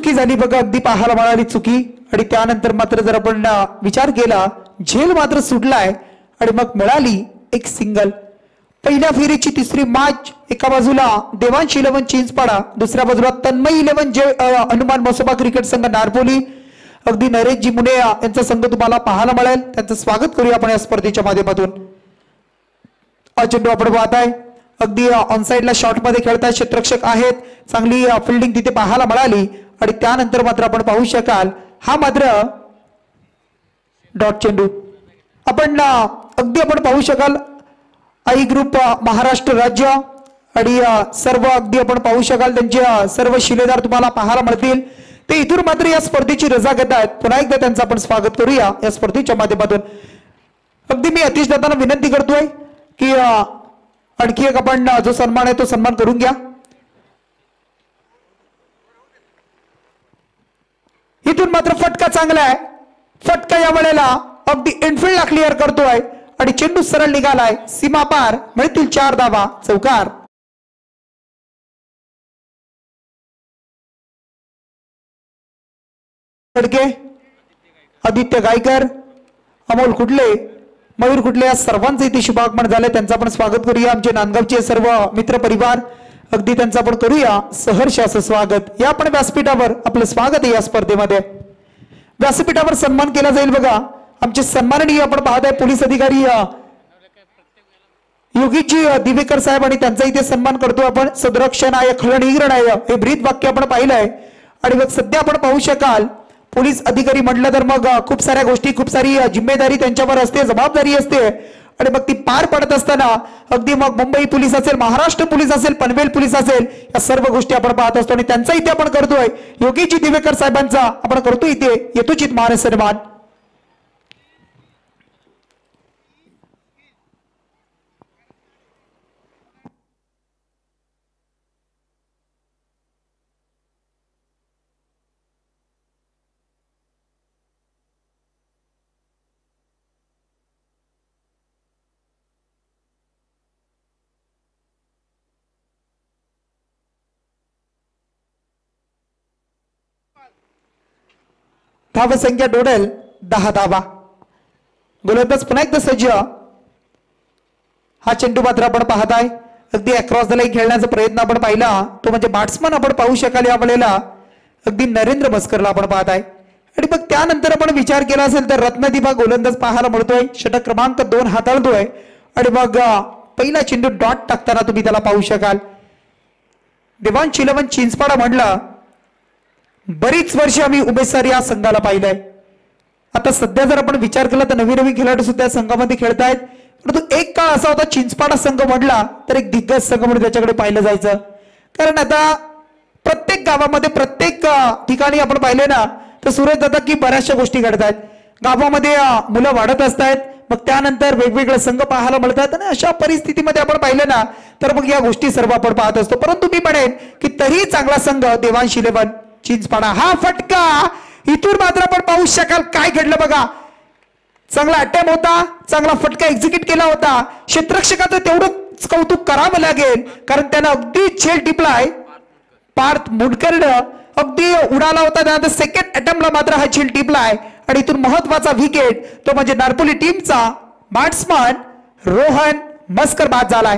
चुकी झाली बघा, अगदी पाहायला मिळाली चुकी. आणि त्यानंतर मात्र जर आपण विचार केला, झेल मात्र सुटलाय आणि मग मिळाली एक सिंगल. पहिल्या फेरीची तिसरी मॅच, एका बाजूला देवांश 11 चिंचपाडा, दुसऱ्या बाजूला तन्मय 11 जे हनुमान मसोबा क्रिकेट संघ नारपोली. अगदी नरेशजी मुने यांचा संघ तुम्हाला पाहायला मिळेल. त्यांचं स्वागत करूया आपण या स्पर्धेच्या माध्यमातून. चेंडू आपण पाहताय अगदी ऑनसाइडला शॉट मध्ये खेळताय, क्षेत्ररक्षक आहेत, चांगली फिल्डिंग तिथे पाहायला मिळाली. आणि त्यानंतर मात्र आपण पाहू शकाल हा मात्र डॉट चेंडू. आपण अगदी आपण पाहू शकाल आई ग्रुप महाराष्ट्र राज्य आणि सर्व अगदी आपण पाहू शकाल त्यांचे सर्व शिलेदार तुम्हाला पाहायला मिळतील. ते इथून मात्र या स्पर्धेची रजा घेत आहेत. पुन्हा एकदा त्यांचं आपण स्वागत करूया या स्पर्धेच्या माध्यमातून. अगदी मी अतिश दादांना विनंती करतोय की आणखी एक आपण जो सन्मान आहे तो सन्मान करून घ्या. इथून मात्र फटका चांगला आहे. फटका या वेळेला अगदी इनफिल्डला क्लिअर करतोय आणि चेंडू सरळ निघालाय सीमा पार. मिळतील 4 धावा, चौकार. फडके, आदित्य गायकर, अमोल कुठले, मयूर कुठले या सर्वांचे इथे शुभागमन झाले. त्यांचं आपण स्वागत करूया. आमचे नांदगावचे सर्व मित्र परिवार अगदी त्यांचं आपण करूया सहर्ष असं स्वागत. या आपण व्यासपीठावर आपलं स्वागत आहे. या स्पर्धेमध्ये व्यासपीठावर सन्मान केला जाईल बघा. आमचे सन्माननीय आपण पाहत आहे पोलीस अधिकारी योगीजी दिवेकर साहेब आणि त्यांचा इथे सन्मान करतो आपण. सदरक्षणाय खळनिग्रणाय हे ब्रीद वाक्य आपण पाहिलंय. आणि मग सध्या आपण पाहू शकाल पोलीस अधिकारी म्हटलं तर मग खूप साऱ्या गोष्टी, खूप सारी जिम्मेदारी त्यांच्यावर असते, जबाबदारी असते. आणि मग ती पार पडत असताना अगदी मग मुंबई पोलीस असेल, महाराष्ट्र पोलीस असेल, पनवेल पोलीस असेल, या सर्व गोष्टी आपण पाहत असतो. आणि त्यांचा इथे आपण करतोय योगीजी दिवेकर साहेबांचा आपण करतोय इथे यथोचित मान सन्मान. धाव संख्या टोटल 10 धावा. गोलंदाज पुन्हा एकदा सज्ज. हा चेंडू मात्र आपण पाहताय अगदी अक्रॉस द लाईन खेळण्याचा प्रयत्न आपण पाहिला तो म्हणजे बॅट्समन आपण पाहू शकाल या वेळेला अगदी नरेंद्र मस्करला आपण पाहताय. आणि मग त्यानंतर आपण विचार केला असेल तर रत्नदीपा गोलंदाज पाहायला मिळतोय. षटक क्रमांक 2 हाताळतोय. आणि मग पहिला चेंडू डॉट टाकताना तुम्ही त्याला पाहू शकाल. देवांश 11 चिंचपाडा म्हणला बरीच वर्ष आम्ही उमेदवार या संघाला पाहिलंय. आता सध्या जर आपण विचार केला तर नवीन नवीन खेळाडू सुद्धा संघामध्ये खेळतायत. परंतु एक काळ असा होता चिंचपाडा संघ म्हटला तर एक दिग्गज संघ म्हणून त्याच्याकडे पाहिलं जायचं. कारण आता प्रत्येक गावामध्ये प्रत्येक ठिकाणी आपण पाहिले ना तर सुरेश दादा की बऱ्याचशा गोष्टी घडतायत. गावामध्ये मुलं वाढत असतायत, मग त्यानंतर वेगवेगळे संघ पाहायला मिळतात. आणि अशा परिस्थितीमध्ये आपण पाहिलं ना तर मग या गोष्टी सर्व आपण पाहत असतो. परंतु मी म्हणेन की तरी चांगला संघ देवांश 11 चिंचपाडा. हा फटका इथून मात्र आपण पाहू शकाल काय घडलं बघा. चांगला अटेम्प्ट होता, चांगला फटका एक्झिक्यूट केला होता. क्षेत्ररक्षकाचं तेवढंच कौतुक करावं लागेल कारण त्यानं अगदी झेल टिपलाय. पार्थ मुंडकरनं अगदी उडाला होता. त्यानंतर सेकंड अटेम्प्टला मात्र हा झेल टिपलाय. आणि इथून महत्वाचा विकेट तो म्हणजे नारपोली टीमचा बॅट्समन रोहन मस्कर बाद झालाय.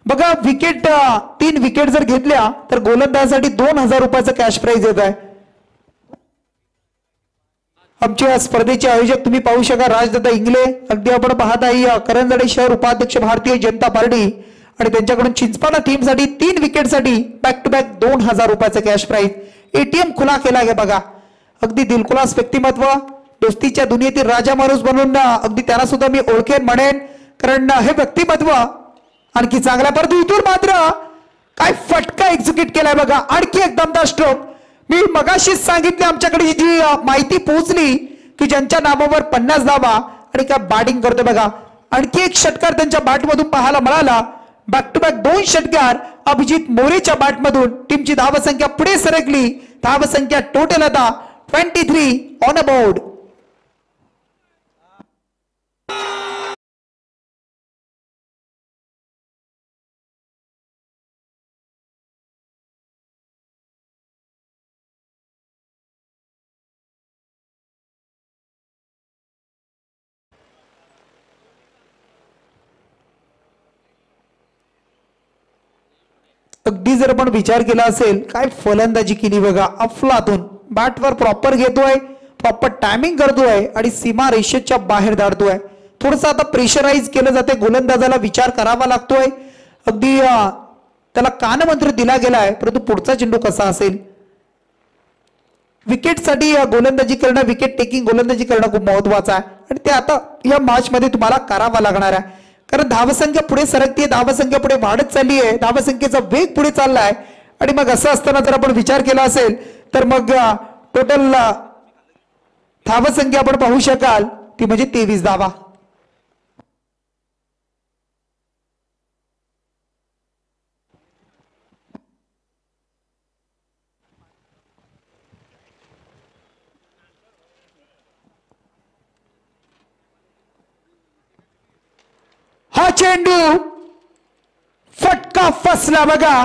बघा विकेट 3 विकेट जर घेतल्या तर गोलंदाजासाठी 2000 रुपयाचं कॅश प्राइज येत आहे. आमच्या स्पर्धेचे आयोजक तुम्ही पाहू शका राजदादा इंगले. अगदी आपण पाहत आहे करंजडे शहर उपाध्यक्ष भारतीय जनता पार्टी आणि त्यांच्याकडून चिंचपाडा टीम साठी 3 विकेट साठी बॅक टू बॅक 2000 रुपयाचं कॅश प्राइज. एटीएम खुला केला आहे बघा. अगदी दिलखुलास व्यक्तिमत्व, दोस्तीच्या दुनियेतील राजा माणूस बनवून अगदी त्यांना सुद्धा मी ओळखेन म्हणेन, कारण हे व्यक्तिमत्व आणखी चांगल्या. परंतु इथून मात्र काय फटका एक्झिक्यूट केलाय बघा. आणखी एक दमदार स्ट्रोक. मी मगाशीच सांगितले आमच्याकडे जी माहिती पोहोचली की ज्यांच्या नावावर 50 धावा आणि काय बॅटिंग करतोय बघा. आणखी एक षटकार त्यांच्या बॅटमधून पाहायला मिळाला. बॅक टू बॅक 2 षटकार अभिजित मोरेच्या बॅटमधून. टीमची धावसंख्या पुढे सरकली. धावसंख्या टोटल आता 23 ऑन अ बोर्ड. अगदी जर आपण विचार केला असेल काय फलंदाजी केली बघा. अफलातून बॅटवर प्रॉपर घेतोय, प्रॉपर टायमिंग करतोय आणि सीमा रेषेच्या बाहेर धाडतोय. थोडंसं आता प्रेशराईज केलं जाते. गोलंदाजाला विचार करावा लागतोय. अगदी त्याला कानमंत्र दिला गेलाय, परंतु पुढचा चेंडू कसा असेल. विकेटसाठी गोलंदाजी करणं, विकेट टेकिंग गोलंदाजी करणं खूप महत्वाचं आहे आणि ते आता या मॅच मध्ये तुम्हाला करावा लागणार आहे. कारण धावसंख्या पुढे सरकते, धावसंख्या पुढे वाढत चालली आहे, धावसंख्येचा वेग पुढे चाललाय आणि मग असं असताना जर आपण विचार केला असेल तर मग टोटल धावसंख्या आपण पाहू शकाल ती म्हणजे 23 धावा. हा चेंडू फटका फसला बघा.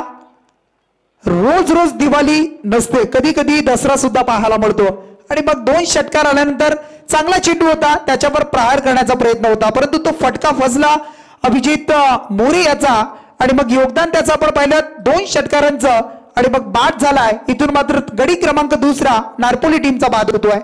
रोज रोज दिवाळी नसते, कधी कधी दसरा सुद्धा पाहायला मिळतो. आणि मग 2 षटकार आल्यानंतर चांगला चेंडू होता, त्याच्यावर प्रहार करण्याचा प्रयत्न होता, परंतु तो फटका फसला अभिजित मोरे याचा. आणि मग योगदान त्याचं आपण पाहिलं 2 षटकारांचं आणि मग बाद झालाय. इथून मात्र गडी क्रमांक 2 नारपोली टीमचा बाद होतोय.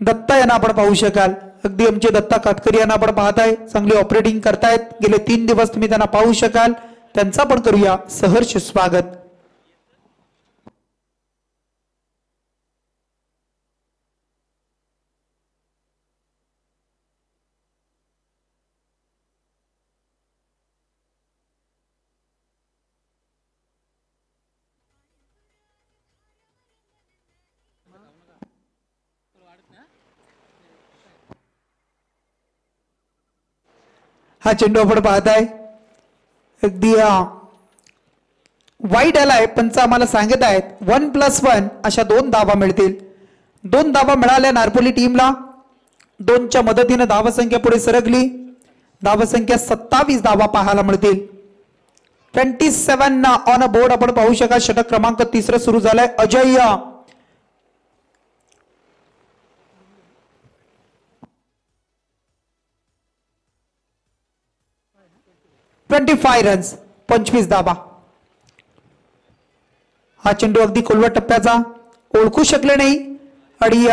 दत्ता यांना आपण पाहू शकाल. अगदी आमचे दत्ता कातकरी यांना आपण पाहताय, चांगली ऑपरेटिंग करतायत. गेले 3 दिवस तुम्ही त्यांना पाहू शकाल. त्यांचा पण करूया सहर्ष स्वागत. हा चेंडू आपण पाहताय अगदी वाईट आलाय. पंच आम्हाला सांगत आहेत 1+1 अशा 2 धावा मिळतील. 2 धावा मिळाल्या नारपोली टीमला. 2च्या मदतीने धावसंख्या पुढे सरकली. धावसंख्या 27 धावा पाहायला मिळतील. 27 ऑन अ बोर्ड आपण पाहू शकाल. षटक क्रमांक 3 सुरू झालाय. अजय 25 रन्स, 25 धावा. हा चेंडू अगदी खोलवर टप्प्याचा, ओळखू शकले नाही आणि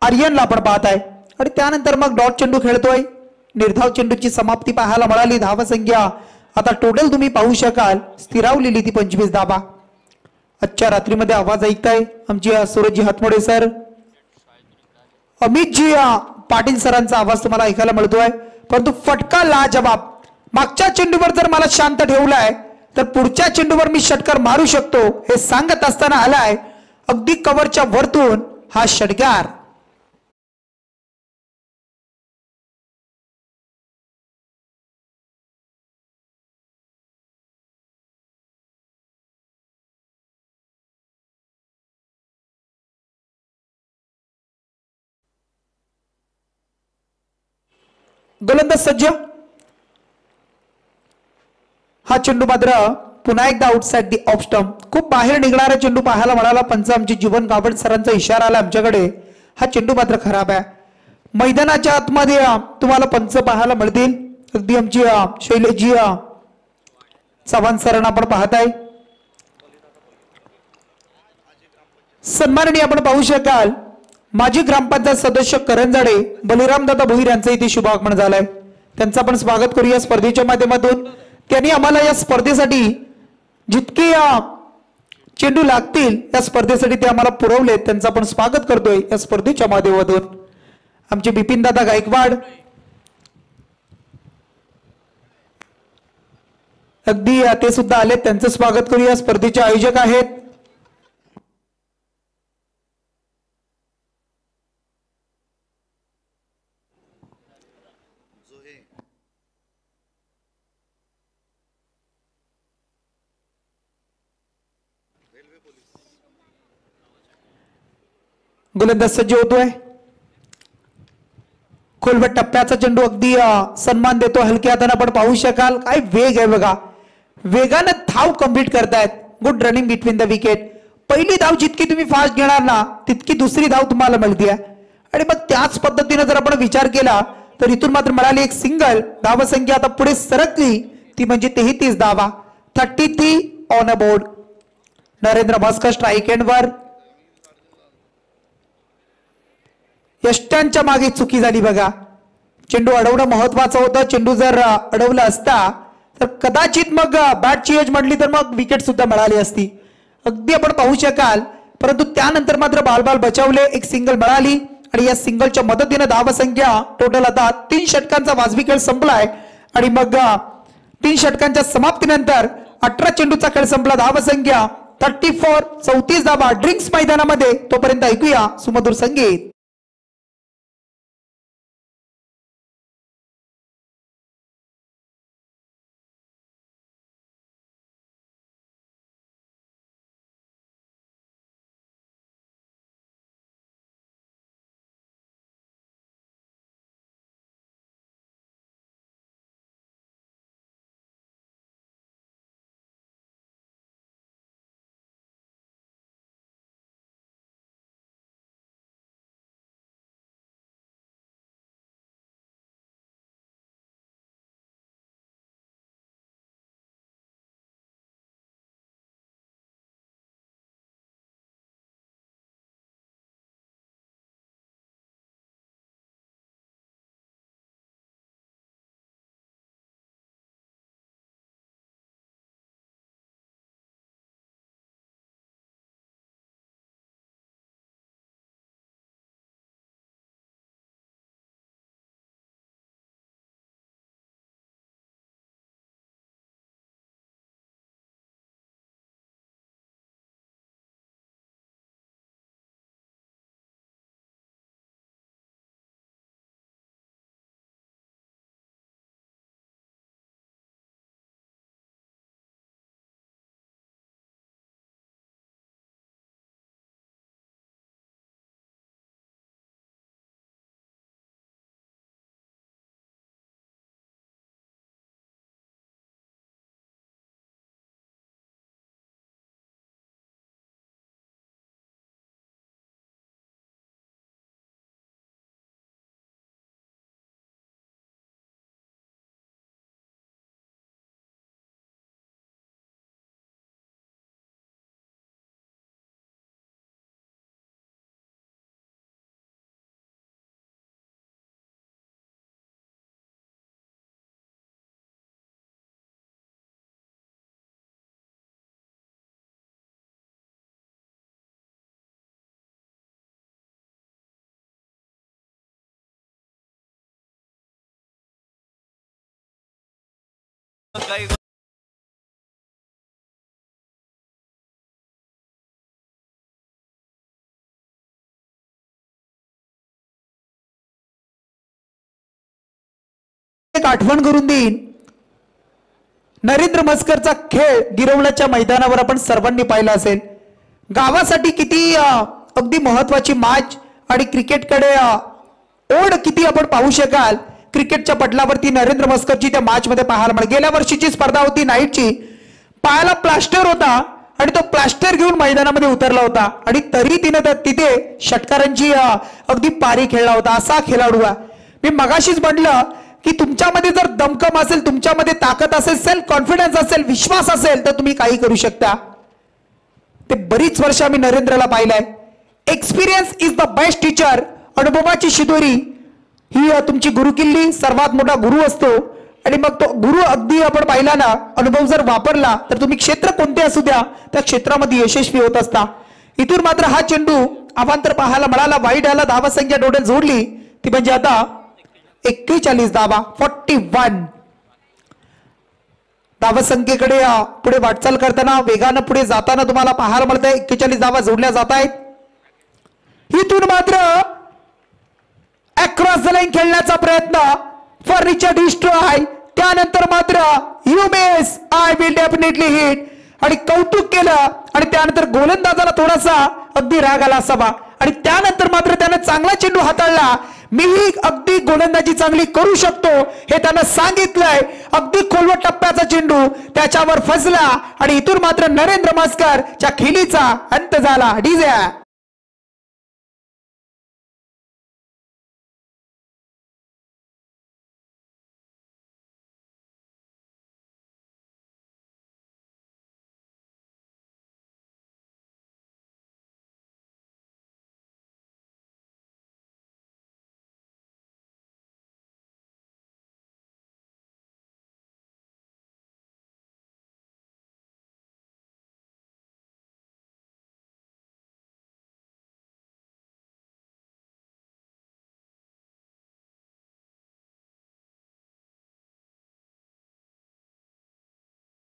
आर्यनला आपण पाहत आहे. आणि त्यानंतर मग डॉट चेंडू खेळतोय. निर्धाव चेंडूची समाप्ती पाहायला मिळाली. धावसंख्या आता टोटल तुम्ही पाहू शकाल स्थिरावलेली ती 25 धावा. आजच्या रात्रीमध्ये आवाज ऐकताय आमची सूरजजी हातमोडे सर, अमितजी पाटील सरांचा आवाज तुम्हाला ऐकायला मिळतोय. परंतु फटका लाजवाब. मागच्या चेंडूवर जर मला शांत ठेवलाय तर पुढच्या चेंडूवर मी षटकार मारू शकतो हे सांगत असताना आलाय अगदी कव्हरच्या वरतून हा षटकार. गोलंदाज सज्ज. हा चेंडू मात्र पुन्हा एकदा आउटसाइड दी ऑफ स्टंप. खूप बाहेर निघणारा चेंडू पाहायला मिळाला. पंच आमचे जीवन गावड सरांचा इशारा आला आमच्याकडे. हा चेंडू मात्र खराब आहे. मैदानाच्या आतमध्ये तुम्हाला पंच पाहायला मिळतील. अगदी आमची शैलेशजी चव्हाण सरांना आपण पाहताय. सन्माननीय आपण पाहू शकाल माजी ग्रामपंचायत सदस्य करंजाडे बलिरामदादा भोईर यांचं इथे शुभागमन झालंय. त्यांचं आपण स्वागत करूया स्पर्धेच्या माध्यमातून. त्यांनी आम्हाला या स्पर्धेसाठी जितके चेंडू लागतील या स्पर्धेसाठी ते आम्हाला पुरवले. त्यांचं आपण स्वागत करतोय या स्पर्धेच्या माध्यमातून. आमचे बिपिन दादा गायकवाड अगदी ते सुद्धा आले. त्यांचं स्वागत करूया. स्पर्धेचे आयोजक आहेत गोलंदाज सज्ज होतोय. खोलवट टप्प्याचा चेंडू अगदी सन्मान देतो. हलक्या हाताने आपण पाहू शकाल काय वेग आहे बघा. वेगानं धाव कंप्लीट करतायत. Good running between the wicket. पहिली धाव जितकी तुम्ही फास्ट घेणार ना तितकी दुसरी धाव तुम्हाला मिळते. आणि मग त्याच पद्धतीने जर आपण विचार केला तर इथून मात्र मिळाली एक सिंगल. धावसंख्या आता पुढे सरकली ती म्हणजे 33 धावा. 33 on a board. Narendra Bhaskar strike end वर. यष्ट्यांच्या मागे चुकी झाली बघा. चेंडू अडवणं महत्वाचं होतं. चेंडू जर अडवला असता तर कदाचित मग बॅटची एज म्हटली तर मग विकेट सुद्धा मिळाली असती. अगदी आपण पाहू शकाल. परंतु त्यानंतर मात्र बाल बचावले. एक सिंगल मिळाली आणि या सिंगलच्या मदतीने धावसंख्या टोटल आता 3 षटकांचा वाजवी खेळ संपलाय. आणि मग 3 षटकांच्या समाप्तीनंतर 18 चेंडूचा खेळ संपला. धावसंख्या 34. 34 धावा ड्रिंक्स मैदानामध्ये. तोपर्यंत ऐकूया सुमधुर संगीत. एक आठवण करून देईन, नरेंद्र मस्करचा खेळ गिरवल्याच्या मैदानावर आपण सर्वांनी पाहिला असेल. गावासाठी किती अगदी महत्वाची मॅच आणि क्रिकेटकडे ओढ किती आपण पाहू शकाल. क्रिकेटच्या पटलावरती नरेंद्र मस्करची त्या मॅच मध्ये पाहायला मिळेल. गेल्या वर्षीची स्पर्धा होती नाईटची, पायाला प्लास्टर होता आणि तो प्लास्टर घेऊन मैदानामध्ये उतरला होता आणि तरी तिने तिथे षटकारांची अगदी पारी खेळला होता. असा खेळाडू आहे. मी मगाशीच म्हटलं की तुमच्यामध्ये जर दमकम असेल, तुमच्यामध्ये ताकद असेल, सेल्फ कॉन्फिडन्स असेल, विश्वास असेल तर तुम्ही काही करू शकता. ते बरीच वर्ष आम्ही नरेंद्रला पाहिलंय. Experience is the best teacher. अनुभवाची शिदोरी ही तुमची गुरुकिल्ली, सर्वात मोठा गुरु असतो. आणि मग तो गुरु अगदी आपण पाहिला ना, अनुभव जर वापरला तर तुम्ही क्षेत्र कोणते असू द्या त्या क्षेत्रामध्ये यशस्वी होत असता. इथून मात्र हा चेंडू अवांतर पाहायला मिळाला. वाईट आला, धावसंख्या टोटल जोडली ती म्हणजे आता 41 धावा, 41 धावसंख्येकडे पुढे वाटचाल करताना वेगानं पुढे जाताना तुम्हाला पाहायला मिळत आहे. 41 धावा जोडल्या जात आहेत. इथून मात्र अक्रॉस द लाईन खेळण्याचा प्रयत्न, फर्निचर डिस्ट्रॉय. त्यानंतर मात्र you miss, I will definitely hit आणि कौतुक केलं. आणि त्यानंतर गोलंदाजाला थोडासा अगदी राग आला असावा आणि त्यानंतर मात्र त्यानं चांगला चेंडू हाताळला. मीही अगदी गोलंदाजी चांगली करू शकतो हे त्यानं सांगितलंय. अगदी खोलवट टप्प्याचा चेंडू त्याच्यावर फसला आणि इथून मात्र नरेंद्र मस्कर च्या खेळीचा अंत झाला. डीजे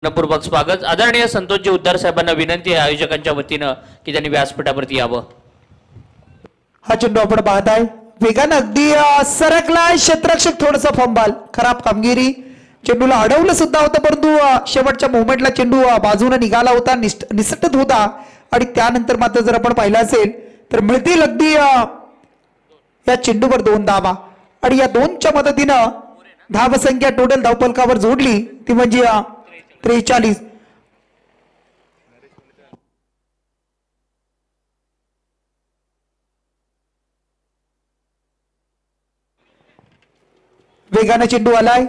पूर्वक स्वागत. आदरणीय संतोषजी उद्दार साहेबांना विनंती आहे आयोजकांच्या वतीनं की त्यांनी व्यासपीठावरती यावं. हा चेंडू आपण पाहताय वेगानं अगदी सरकलाय. क्षेत्ररक्षक थोडस फंबाल, खराब कामगिरी. चेंडूला अडवलं सुद्धा होतं परंतु शेवटच्या मोमेंटला चेंडू बाजूने निघाला होता, निसटत होता. आणि त्यानंतर मात्र जर आपण पाहिलं असेल तर मिळतील अगदी या चेंडूवर 2 धावा आणि या 2च्या मदतीनं धावसंख्या टोटल धावफलकावर जोडली ती म्हणजे 43. वेगाने चेंडू आलाय,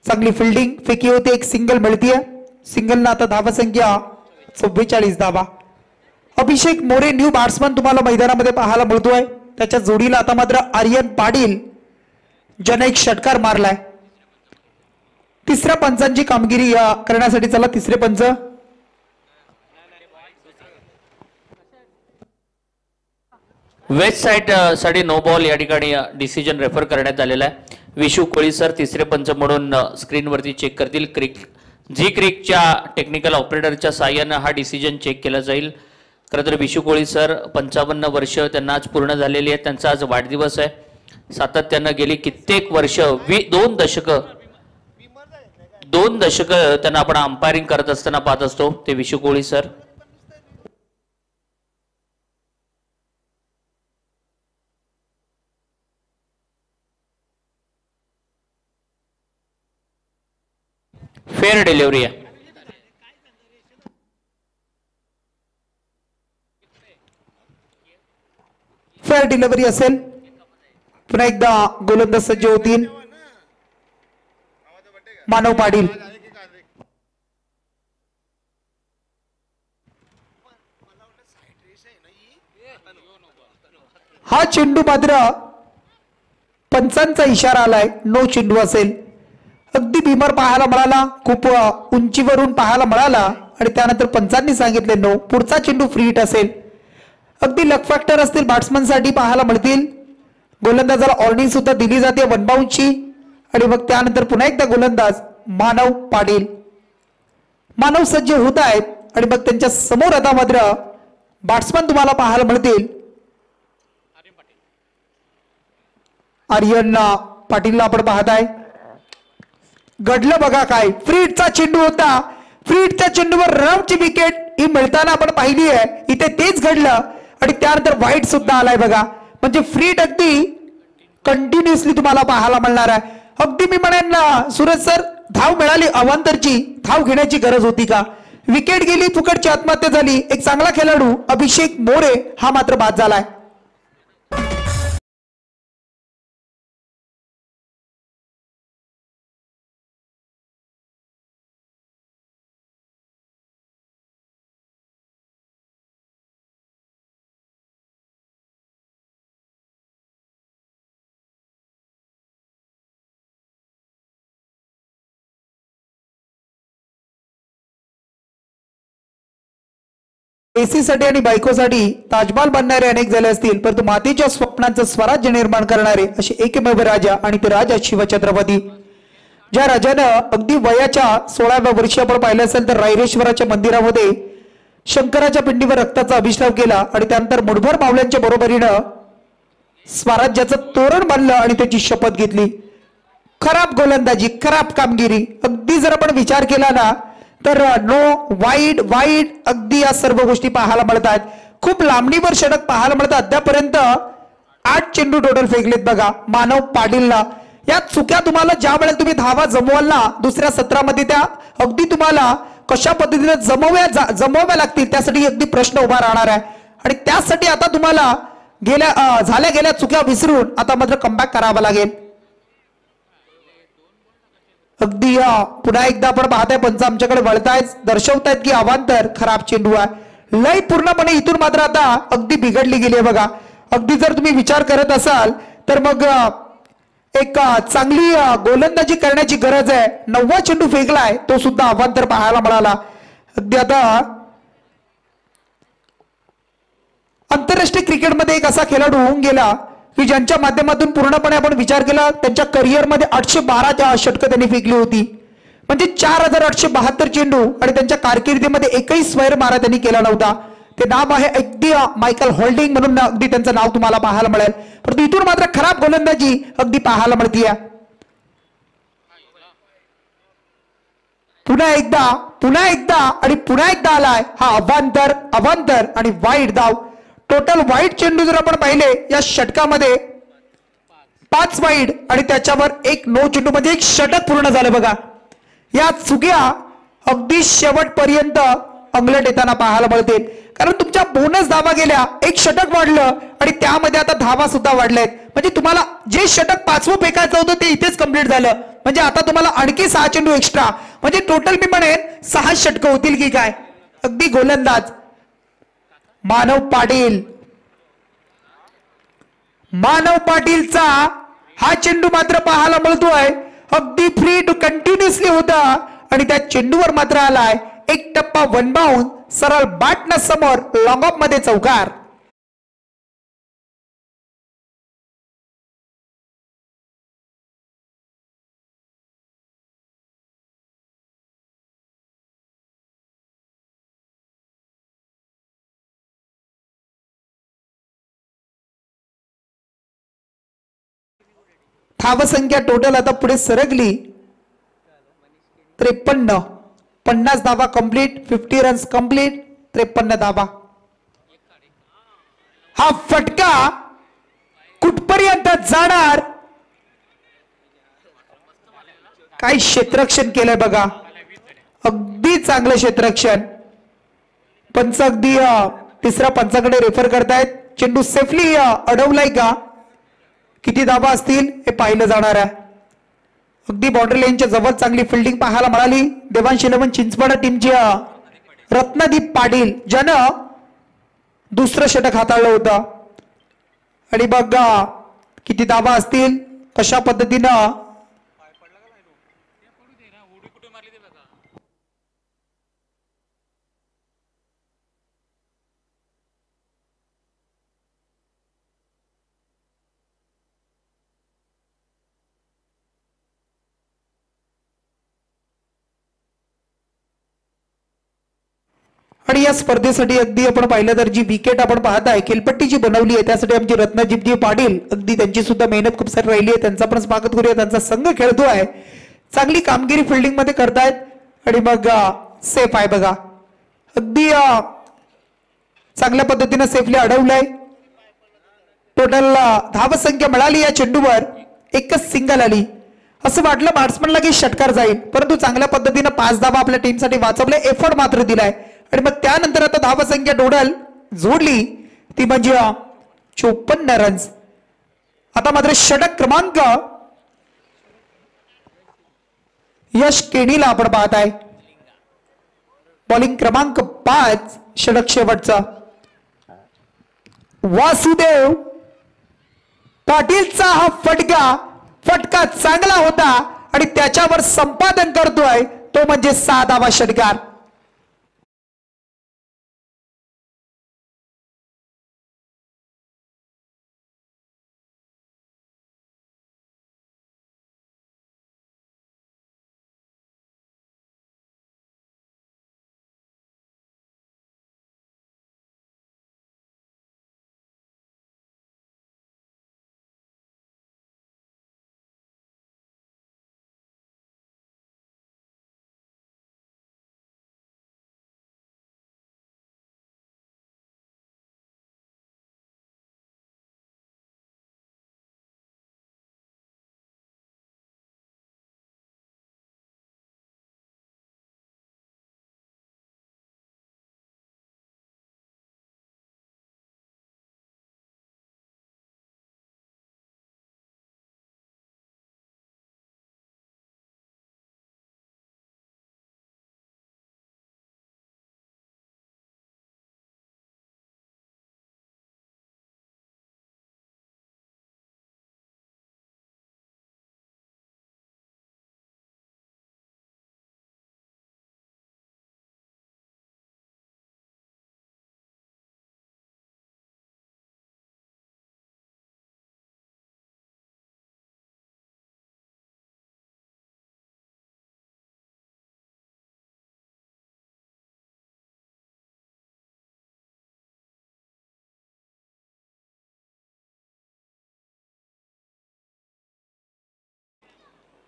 चांगली फिल्डिंग, फेकी होते, एक सिंगल मिळतीये. सिंगलना आता धावसंख्या 44 धावा. अभिषेक मोरे न्यू बॅट्समन तुम्हाला मैदानामध्ये पाहायला मिळतोय. त्याच्या जोडीला आता मात्र आर्यन पाटील ज्याने एक षटकार मारलाय. तिसऱ्या पंचांची कामगिरी करण्यासाठी चला तिसरे पंच. वेस्ट साइड साठी नो बॉल या ठिकाणी डिसिजन रेफर करण्यात आलेला आहे. विशू कोळी सर तिसरे पंच म्हणून स्क्रीनवरती चेक करतील. झी क्रिकच्या टेक्निकल ऑपरेटरच्या साहाय्यानं हा डिसिजन चेक केला जाईल. खरं तर विशू कोळी सर 55 वर्ष त्यांना आज पूर्ण झालेली आहेत. त्यांचा आज वाढदिवस आहे. सातत्यानं गेली कित्येक वर्ष 2 दशक त्यांना आपण अंपायरिंग करत असताना पाहत असतो. ते विशू कोळी सर. फेअर डिलिव्हरी आहे. फेअर डिलिव्हरी असेल. पुन्हा एकदा गोलंदाज सज्ज होतील. मानव पाटील. हा चेंडू मात्र पंचांचा इशारा आलाय, नो चेंडू असेल. अगदी भीमर पाहायला मिळाला, खूप उंचीवरून पाहायला मिळाला आणि त्यानंतर पंचांनी सांगितले नो. पुढचा चेंडू फ्री हिट असेल. अगदी लक फॅक्टर असतील बॅट्समन साठी पाहायला मिळतील. गोलंदाजाला वॉर्निंग सुद्धा दिली जाते 1 बाउंसची आणि मग त्यानंतर पुन्हा एकदा गोलंदाज मानव पाटील. मानव सज्ज होत आहेत आणि मग त्यांच्या समोर आता मात्र बॅट्समन तुम्हाला पाहायला मिळतील. आर्यन पाटीलला आपण पाहताय. घडलं बघा काय, फ्रीडचा चेंडू होता, फ्रीडच्या चेंडूवर रनआउटची विकेट ही मिळताना आपण पाहिली आहे. इथे तेच घडलं आणि त्यानंतर वाईट सुद्धा आलाय बघा. म्हणजे फ्रीड अगदी कंटिन्युअसली तुम्हाला पाहायला मिळणार आहे. अगदी मी म्हणेन ना सूरज सर, धाव मिळाली अवांतरची, धाव घेण्याची गरज होती का? विकेट गेली, फुकटची आत्महत्या झाली. एक चांगला खेळाडू अभिषेक मोरे हा मात्र बाद झालाय. एसीसाठी आणि बायकोसाठी ताजमहाल बांधणारे अनेक झाले असतील, परंतु मातीच्या स्वप्नांचं स्वराज्य निर्माण करणारे असे एकमेव राजा आणि ते राजा शिवछत्रपती. ज्या राजानं अगदी वयाच्या 16व्या वर्षी आपण पाहिलं असेल तर रायरेश्वराच्या मंदिरामध्ये शंकराच्या पिंडीवर रक्ताचा अभिषेक केला आणि त्यानंतर मुठभर मावल्यांच्या बरोबरीनं स्वराज्याचं तोरण बांधलं आणि त्याची शपथ घेतली. खराब गोलंदाजी, खराब कामगिरी, अगदी जर आपण विचार केला ना तर नो वाईड वाईड अगदी या सर्व गोष्टी पाहायला मिळतात. खूप लांबणीवर षटक पाहायला मिळतात. अद्यापर्यंत 8 चेंडू टोटल फेकलेत बघा मानव पाटीलला. या चुक्या तुम्हाला ज्या वेळेला तुम्ही धावा जमवाल ना दुसऱ्या सत्रामध्ये, त्या अगदी तुम्हाला कशा पद्धतीने जमवाव्या लागतील त्यासाठी अगदी प्रश्न उभा राहणार आहे. आणि त्यासाठी आता तुम्हाला गेल्या चुक्या विसरून आता मात्र कमबॅक करावा लागेल. अगदी पुन्हा एकदा आपण पाहताय पंच आमच्याकडे वळतायत, दर्शवतायत की अवांतर खराब चेंडू आहे. लय पूर्णपणे इथून मात्र आता अगदी बिघडली गेली आहे बघा. अगदी जर तुम्ही विचार करत असाल तर मग एक चांगली गोलंदाजी करण्याची गरज आहे. 9वा चेंडू फेकलाय, तो सुद्धा अवांतर पाहायला मिळाला. अगदी आता आंतरराष्ट्रीय क्रिकेटमध्ये एक असा खेळाडू होऊन गेला की ज्यांच्या माध्यमातून पूर्णपणे आपण विचार केला त्यांच्या करिअरमध्ये 812 षटकं त्यांनी फेकली होती. म्हणजे 4872 चेंडू आणि त्यांच्या कारकिर्दीमध्ये एकही स्वैर मारा त्यांनी केला नव्हता. ते नाव आहे अगदी मायकल होल्डिंग म्हणून अगदी त्यांचं नाव तुम्हाला पाहायला मिळेल. परंतु इथून मात्र खराब गोलंदाजी अगदी पाहायला मिळतीये. पुन्हा एकदा आणि पुन्हा एकदा आलाय हा अवांतर आणि वाईट धाव. टोटल वाईट चेंडू जर आपण पाहिले या षटकामध्ये 5 वाईट आणि त्याच्यावर एक नो चेंडू, म्हणजे एक षटक पूर्ण झालं बघा. या चुक्या अगदी शेवटपर्यंत अंगलट येताना पाहायला मिळतील. कारण तुमच्या बोनस धावा गेल्या, एक षटक वाढलं आणि त्यामध्ये आता धावा सुद्धा वाढल्यात. म्हणजे तुम्हाला जे षटक 5वं फेकायचं होतं ते इथेच कंप्लीट झालं. म्हणजे आता तुम्हाला आणखी 6 चेंडू एक्स्ट्रा, म्हणजे टोटल मी म्हणेन 6 षटकं होतील की काय. अगदी गोलंदाज मानव पाटीलचा हा चेंडू मात्र पाहायला मिळतोय. अगदी फ्री टू कंटिन्युअसली होता आणि त्या चेंडूवर मात्र आलाय एक टप्पा वन बाउंड, सरळ बॅट न समोर लॉंग ऑफ मध्ये चौकार. धावसंख्या टोटल आता पुढे सरकली 53. 50 धावा कंप्लीट, 50 रन्स कंप्लीट, 53 धावा. हा फटका कुठपर्यंत जाणार, काय क्षेत्ररक्षण केलंय बघा. अगदी चांगलं क्षेत्ररक्षण. पंच अगदी तिसऱ्या पंचाकडे रेफर करतायत. चेंडू सेफली अडवलाय का, किती धावा असतील हे पाहिलं जाणार आहे. अगदी बाउंड्री लाईनच्या जवळ चांगली फिल्डिंग पाहायला मिळाली. देवांश 11 चिंचवड टीमची रत्नदीप पाटील ज्यानं दुसरं षटक हाताळलं होतं. आणि बघा किती धावा असतील, कशा पद्धतीनं आणि या स्पर्धेसाठी अगदी आपण पाहिलं तर जी विकेट आपण पाहताय खेळपट्टी जी बनवली आहे त्यासाठी आमची रत्नजीतजी पाटील अगदी त्यांची सुद्धा मेहनत खूप सारी राहिली आहे. त्यांचा पण स्वागत करूया. त्यांचा संघ खेळतोय, चांगली कामगिरी फिल्डिंग मध्ये करतायत आणि मग सेफ आहे बघा, अगदी चांगल्या पद्धतीने सेफली अडवलंय. टोटल धावसंख्या मिळाली या चेंडूवर, एकच सिंगल आली. असं वाटलं बॅट्समनला की षटकार जाईल, परंतु चांगल्या पद्धतीने 5 धावा आपल्या टीमसाठी वाचवले, एफर्ट मात्र दिलाय आणि मग त्यानंतर आता धावसंख्या टोटल जोडली ती म्हणजे 54 रन्स. आता मात्र षटक क्रमांक यश केणीला आपण पाहताय, बॉलिंग क्रमांक 5 षटक शेवटचा. वासुदेव पाटीलचा हा फटका चांगला होता आणि त्याच्यावर संपादन करतोय तो म्हणजे 6 धावा षटकार.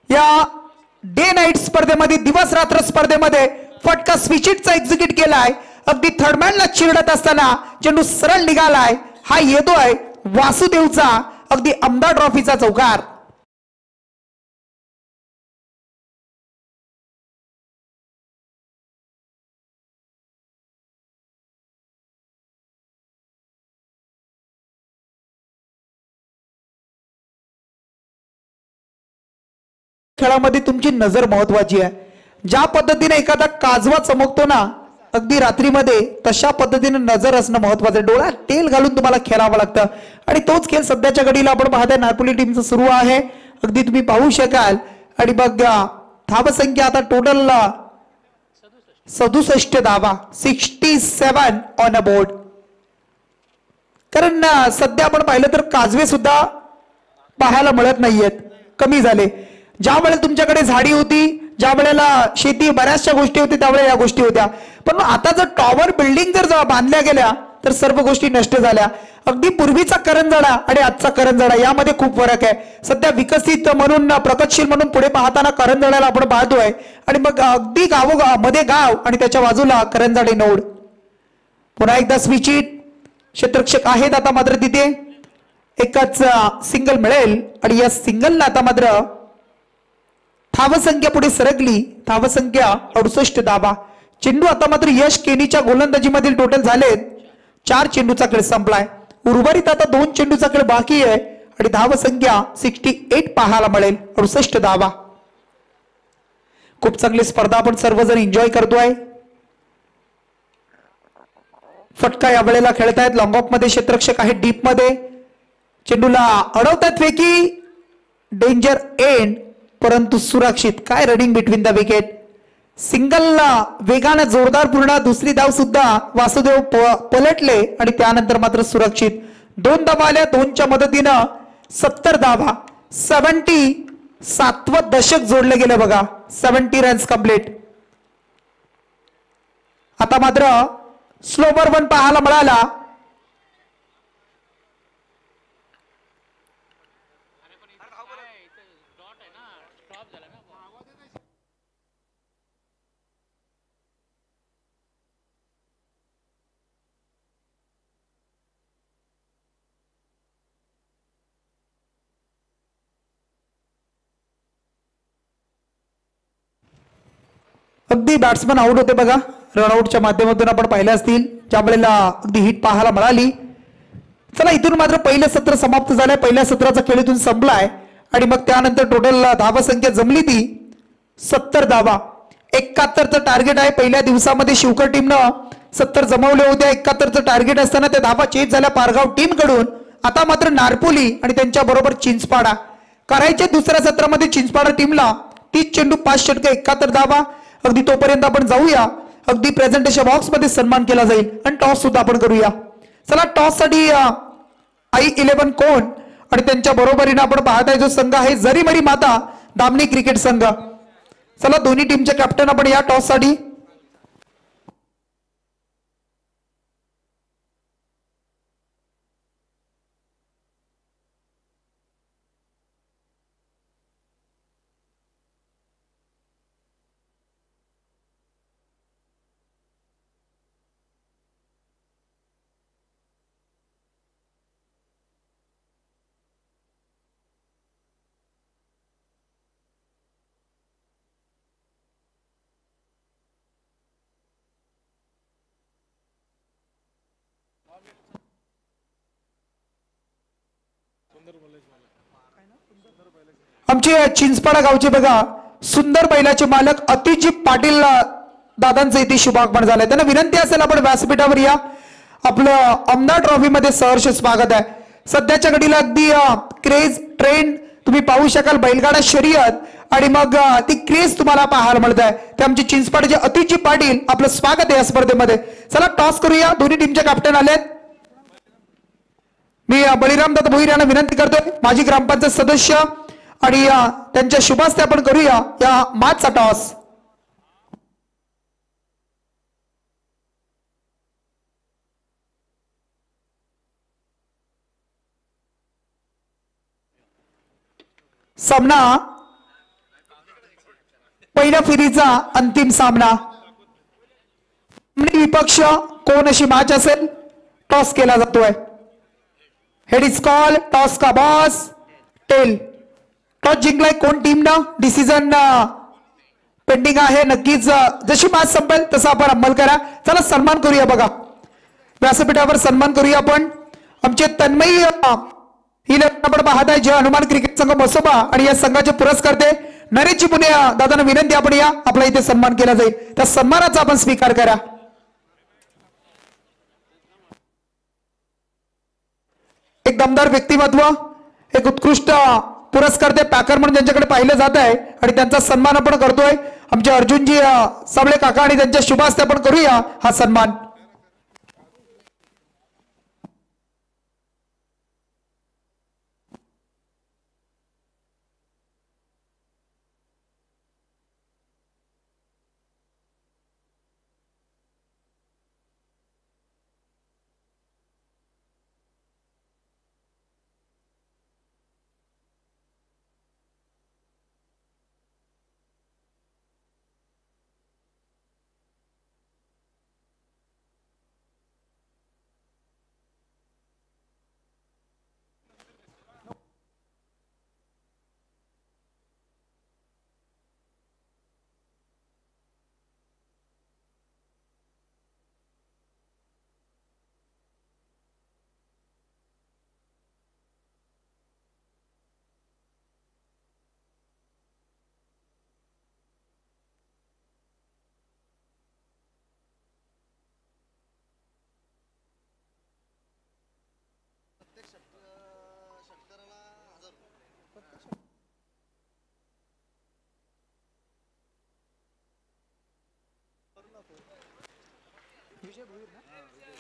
या डे नाईट स्पर्धेमध्ये, दिवस रात्र स्पर्धेमध्ये फटका स्विचिटचा एक्झिक्यूट केलाय. अगदी थर्डमॅनला चिरडत असताना चेंडू सरळ निघालाय. हा येतोय वासुदेवचा अगदी आमदार ट्रॉफीचा चौकार. खेळामध्ये तुमची नजर महत्वाची आहे. ज्या पद्धतीने एखादा काजवा चमकतो ना अगदी रात्रीमध्ये, तशा पद्धतीने नजर असणं महत्वाचं आहे. डोळ्यात तेल घालून तुम्हाला खेळावं लागतं आणि तोच खेळ सध्याच्या घडीला आपण पाहताय नारपोली टीमचं सुरू आहे. अगदी तुम्ही पाहू शकाल आणि बघ धावसंख्या आता टोटल 67 धावा, 67 ऑन अ बोर्ड. कारण सध्या आपण पाहिलं तर काजवे सुद्धा पाहायला मिळत नाहीयेत, कमी झाले. ज्या वेळेला तुमच्याकडे झाडी होती, ज्या वेळेला शेती बऱ्याचशा गोष्टी होती त्यावेळेला या गोष्टी होत्या, पण आता जर टॉवर बिल्डिंग जर बांधल्या गेल्या तर सर्व गोष्टी नष्ट झाल्या. अगदी पूर्वीचा करंजाडा आणि आजचा करंजाडा यामध्ये खूप फरक आहे. सध्या विकसित म्हणून, प्रगतशील म्हणून पुढे पाहताना करंजाड्याला आपण पाहतोय आणि मग अगदी मध्ये गाव आणि त्याच्या बाजूला करंजाडे नोड. पुन्हा एकदा स्विचिट क्षेत्ररक्षक आहेत आता मात्र तिथे, एकच सिंगल मिळेल आणि या सिंगलला आता मात्र धावसंख्या पुढे सरकली. धावसंख्या 68 धावा. चेंडू आता मात्र यश केनीच्या गोलंदाजी मधील टोटल झालेत 4 चेंडूचा खेळ संपलाय. उर्वरित आता 2 चेंडूचा खेळ बाकी आहे आणि धावसंख्या 68 पाहायला मिळेल, 68 धावा. खूप चांगली स्पर्धा आपण सर्वजण एन्जॉय करतोय. फटका या वेळेला खेळतायत लॉंग ऑफ मध्ये, क्षेत्ररक्षक आहे डीप मध्ये. चेंडूला अडवतात फेकी, डेंजर एंड परंतु सुरक्षित. काय रनिंग बिटवीन द विकेट. सिंगलला वेगाने जोरदार पूर्ण, दुसरी धाव सुद्धा वासुदेव पलटले आणि त्यानंतर मात्र सुरक्षित. 2 धावा आल्या, 2च्या मदतीनं 70 धावा. 7वं दशक जोडलं गेलं बघा. 70 रन्स कंप्लीट. आता मात्र स्लोवर वन पाहायला मिळाला. अगदी बॅट्समन आउट होते बघा. रनआउटच्या माध्यमातून आपण पाहिल्या असतील, ज्या वेळेला अगदी हिट पाहायला मिळाली. चला इथून मात्र पहिलं सत्र समाप्त झालंय. पहिल्या सत्राचा खेळ इथून संपलाय आणि मग त्यानंतर टोटल धावा संख्या जमली ती 70 धावा. 71चं टार्गेट आहे. पहिल्या दिवसामध्ये शिवकर टीमनं 70 जमवले होते. 71चं टार्गेट असताना त्या धावा चेज झाल्या पारगाव टीम कडून. आता मात्र नारपोली आणि त्यांच्या बरोबर चिंचपाडा करायचे. दुसऱ्या सत्रामध्ये चिंचपाडा टीमला 30 चेंडू 5 षटके 71 धावा. अगदी तोपर्यंत आपण जाऊया. अगदी प्रेझेंटेशन बॉक्स मध्ये सन्मान केला जाईल आणि टॉस सुद्धा आपण करूया. चला टॉस साठी I11 कोण आणि त्यांच्या बरोबरीने आपण पाहताय जो संघ आहे जरीमरी माता दामणी क्रिकेट संघ. चला दोन्ही टीमचे कॅप्टन आपण या टॉस साठी. आमचे चिंचपाडा गावचे बघा सुंदर बैलाचे मालक अतिजी पाटील दादांचं इथे शुभागमन झालंय. त्यांना विनंती असेल आपण व्यासपीठावर या. आपलं आमदार ट्रॉफी मध्ये सहर्ष स्वागत आहे. सध्याच्या घडीला अगदी क्रेज ट्रेंड तुम्ही पाहू शकाल. बैलगाडा शर्यत आणि मग ती क्रेज तुम्हाला पाहायला मिळत आहे. ते आमचे चिंचपाडाचे अतिजी पाटील आपलं स्वागत आहे या स्पर्धेमध्ये. चला टॉस करूया. दोन्ही टीमचे कॅप्टन आलेत. मी बळीराम दत्त भोईर यांना विनंती करतोय माजी ग्रामपंचायत सदस्य आणि त्यांच्या शुभास्ते आपण करूया या मॅचचा टॉस. सामना पहिल्या फेरीचा अंतिम सामना. विपक्ष कोण अशी मॅच असेल. टॉस केला जातोय. Head is call. टॉस का बॉस टेल. टॉस जिंकलाय कोण टीमनं. डिसिजन पेंडिंग आहे. नक्कीच जशी मॅच संपेल तसा आपण अंमल करा. चला सन्मान करूया बघा. व्यासपीठावर सन्मान करूया आपण. आमचे तन्मयी ही आपण पाहत आहे जय हनुमान क्रिकेट संघ मसोबा आणि या संघाचे पुरस्कर्ते नरेशजी पुणे दादांना विनंती आपण या. आपला इथे सन्मान केला जाईल. त्या सन्मानाचा आपण स्वीकार करा. एक दमदार व्यक्तिमत्व, एक उत्कृष्ट पुरस्कर्ते पॅकर म्हणून ज्यांच्याकडे पाहिलं जात आहे आणि त्यांचा सन्मान आपण करतोय. आमचे अर्जुनजी साबळे काका आणि त्यांच्या शुभ हस्ते आपण करूया हा सन्मान.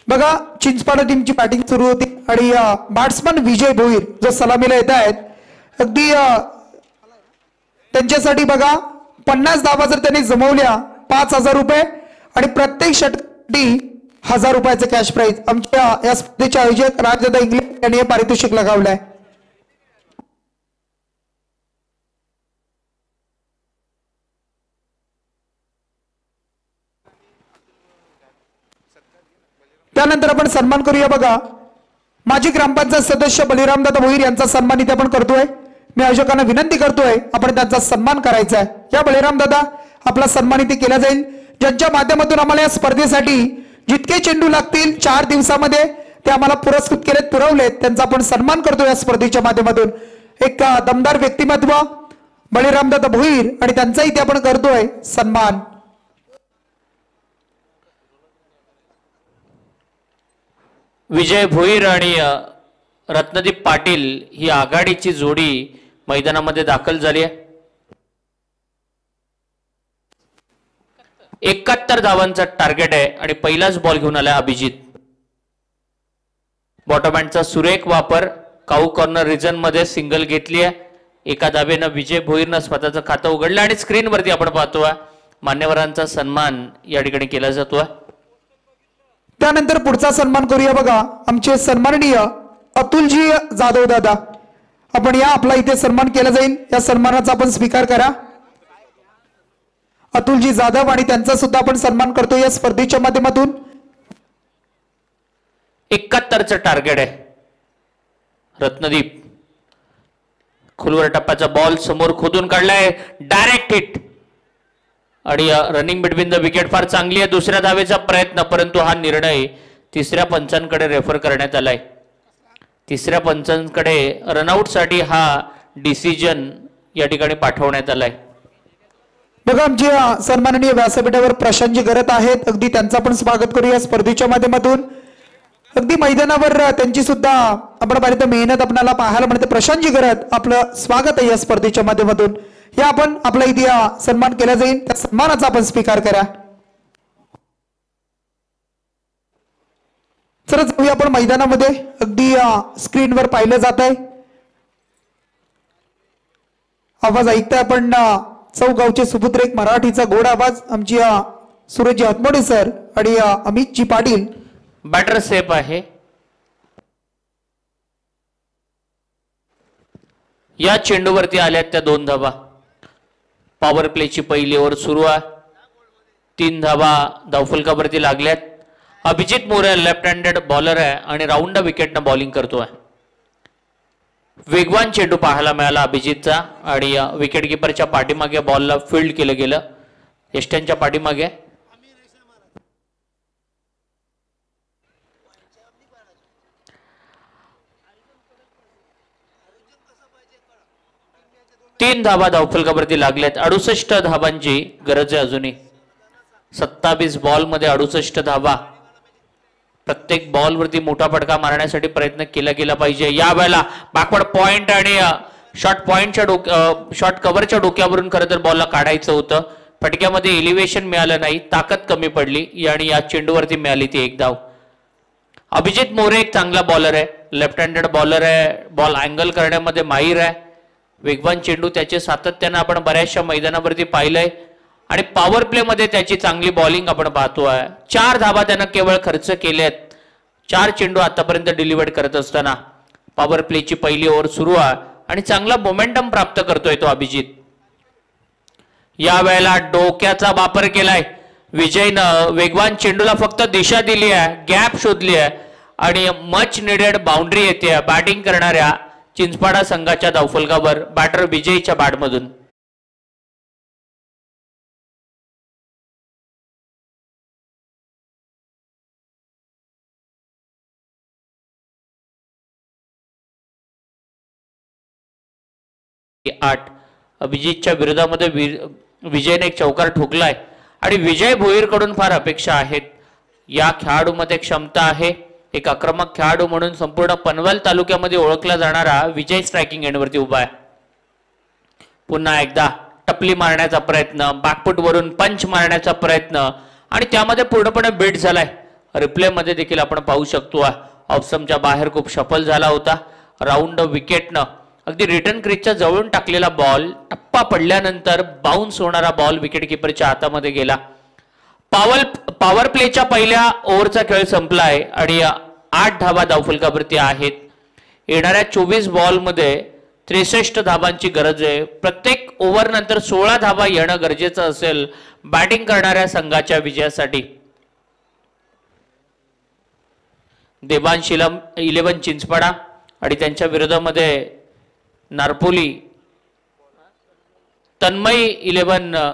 बघा चिंचपाडा टीमची बॅटिंग सुरू होती आणि बॅट्समन विजय भोईर जो सलामीला येत आहेत. अगदी त्यांच्यासाठी बघा 50 धावा जर त्यांनी जमवल्या 5,000 रुपये आणि प्रत्येक षटकासाठी 1000 रुपयाचं कॅश प्राइज आमच्या या स्पर्धेचे आयोजक राजदादा इंग्लिश यांनी हे पारितोषिक लगावलंय. त्यानंतर आपण सन्मान करूया बघा माजी ग्रामपंचायत सदस्य बलिरामदादा भोईर यांचा सन्मान इथे आपण करतोय. मी आयोजकांना विनंती करतोय आपण त्यांचा सन्मान करायचा आहे. या बलिरामदादा आपला सन्मान इथे केला जाईल ज्यांच्या माध्यमातून आम्हाला या स्पर्धेसाठी जितके चेंडू लागतील 4 दिवसामध्ये ते आम्हाला पुरस्कृत केलेत पुरवलेत त्यांचा आपण सन्मान करतोय या स्पर्धेच्या माध्यमातून. एक दमदार व्यक्तिमत्व बलिरामदादा भोईर आणि त्यांचा इथे आपण करतोय सन्मान. विजय भोईर आणि रत्नदीप पाटील ही आघाडीची जोडी मैदानामध्ये दाखल झाली आहे. 71 धावांचा टार्गेट आहे आणि पहिलाच बॉल घेऊन आलाय अभिजित. बॉटम हँडचा सुरेख वापर काऊ कॉर्नर रिजन मध्ये सिंगल घेतली आहे. एका धावेनं विजय भोईरनं स्वतःचं खातं उघडलं आणि स्क्रीनवरती आपण पाहतोय मान्यवरांचा सन्मान या ठिकाणी केला जातोय. त्यानंतर पुढचा सन्मान करूया बघा आमचे सन्माननीय अतुलजी जाधव दादा. आपण या आपला इथे सन्मान केला जाईल या सन्मानाचा आपण स्वीकार करा. अतुलजी जाधव आणि त्यांचा सुद्धा आपण सन्मान करतो या स्पर्धेच्या माध्यमातून. 71चं टार्गेट आहे. रत्नदीप खोलवर टप्प्याचा बॉल समोर खोदून काढलाय डायरेक्ट हिट आणि रनिंग बिटवीन द विकेट फार चांगली आहे. दुसऱ्या धावेचा प्रयत्न परंतु हा निर्णय तिसऱ्या पंचांकडे रेफर करण्यात आलाय. तिसऱ्या पंचांकडे रनआउट साठी हा डिसिजन या ठिकाणी पाठवण्यात आलाय. बघा आमचे सन्माननीय व्यासपीठावर प्रशांतजी गरत आहेत अगदी त्यांचं आपण स्वागत करूया स्पर्धेच्या माध्यमातून. अगदी मैदानावर त्यांची सुद्धा आपण पाहिलं तर मेहनत आपल्याला पाहायला मिळते. प्रशांतजी गरत आपलं स्वागत आहे या स्पर्धेच्या माध्यमातून. हे आपण आपला इथे सन्मान केला जाईल त्या सन्मानाचा आपण स्वीकार करा. चला जाऊया आपण मैदानामध्ये. अगदी स्क्रीनवर पाहिलं जात आहे आवाज ऐकताय आपण चौगावचे सुपुत्र एक मराठीचा गोड आवाज आमची सूरजजी हतमोडे सर आणि अमितजी पाटील. बॅटर सेफ आहे. या चेंडूवरती आल्यात त्या 2 धावा. पॉवर प्लेची पहिली ओव्हर सुरू आहे. 3 धावा धावफलकावरती लागल्यात. Abhijit More left handed bowler आहे आणि राऊंड विकेटनं बॉलिंग करतोय. वेगवान चेंडू पाहायला मिळाला अभिजितचा आणि विकेट किपरच्या पाठीमागे बॉलला फील्ड केलं गेलं यष्ट्यांच्या पाठीमागे. तीन धावा धावफलकावरती लागल्यात. 68 धावांची गरज आहे अजूनही. 27 बॉल मध्ये 68 धावा. प्रत्येक बॉल वरती मोठा फटका मारण्यासाठी प्रयत्न केला गेला पाहिजे. या वेळेला बॅकवर्ड पॉइंट आणि शॉर्ट पॉइंटच्या शॉर्ट कव्हरच्या डोक्यावरून खरं तर बॉलला काढायचं होतं. फटक्यामध्ये एलिव्हेशन मिळालं नाही. ताकद कमी पडली आणि या चेंडूवरती मिळाली ती 1 धाव. अभिजित मोरे एक चांगला बॉलर आहे. लेफ्ट हँडेड बॉलर आहे. बॉल अँगल करण्यामध्ये माहीर आहे. वेगवान चेंडू त्याचे सातत्यानं आपण बऱ्याचशा मैदानावरती पाहिलंय आणि पॉवर प्ले मध्ये त्याची चांगली बॉलिंग आपण पाहतोय. 4 धावा त्यानं केवळ खर्च केल्यात. 4 चेंडू आतापर्यंत डिलिव्हर्ड करत असताना पॉवर प्लेची पहिली ओव्हर सुरू आहे आणि चांगला मोमेंटम प्राप्त करतोय तो अभिजित. या वेळेला डोक्याचा वापर केलाय विजयनं. वेगवान चेंडूला फक्त दिशा दिली आहे, गॅप शोधली आहे आणि मच निडेड बाउंड्री येते बॅटिंग करणाऱ्या चिंचपाडा संघाच्या धावफलकावर बॅटर विजयच्या बॅटमधून. अभिजितच्या विरोधामध्ये विजयने एक चौकार ठोकलाय आणि विजय भोईर कडून फार अपेक्षा आहेत. या खेळाडूमध्ये क्षमता आहे. एक आक्रमक खेळाडू म्हणून संपूर्ण पनवेल तालुक्यामध्ये ओळखला जाणारा विजय स्ट्रायकिंग एंडवरती उभा आहे. पुन्हा एकदा टपली मारण्याचा प्रयत्न, बॅकफुट वरून पंच मारण्याचा प्रयत्न आणि त्यामध्ये पूर्णपणे बीट झालाय. रिप्ले मध्ये देखील आपण पाहू शकतो ऑफस्टंपच्या बाहेर खूप सफल झाला होता. राऊंड विकेटनं अगदी रिटर्न क्रीजच्या जवळून टाकलेला बॉल टप्पा पडल्यानंतर बाउन्स होणारा बॉल विकेट किपरच्या हातामध्ये गेला. पॉवर प्लेच्या पहिल्या ओव्हरचा खेळ संपलाय आणि 8 धावा धावफलकावरती आहेत. येणाऱ्या 24 बॉलमध्ये 63 धाबांची गरज आहे. प्रत्येक ओव्हर नंतर 16 धावा येणं गरजेचं असेल बॅटिंग करणाऱ्या संघाच्या विजयासाठी. देवांश 11 चिंचपाडा आणि त्यांच्या विरोधामध्ये नारपोली. तन्मय 11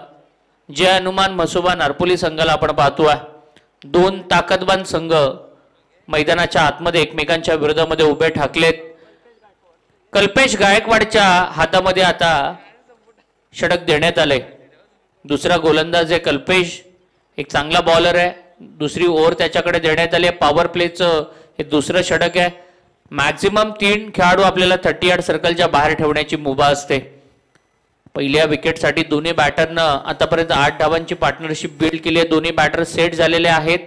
जय हनुमान म्हसोबा नारपोली संघाला आपण पाहतोय. दोन ताकदवान संघ मैदानाच्या आतमध्ये एकमेकांच्या विरोधामध्ये उभे ठाकलेत. कल्पेश गायकवाडच्या हातामध्ये आता षटक देण्यात आले. दुसरा गोलंदाज आहे कल्पेश, एक चांगला बॉलर आहे. दुसरी ओव्हर त्याच्याकडे देण्यात आली. पॉवर प्लेचं हे दुसरं षटक आहे. मॅक्झिमम 3 खेळाडू आपल्याला 30 यार्ड सर्कलच्या बाहेर ठेवण्याची मुभा असते. पहिल्या विकेटसाठी दोन्ही बॅटरनं आतापर्यंत 8 धावांची पार्टनरशिप बिल्ड केली आहे. दोन्ही बॅटर सेट झालेले आहेत.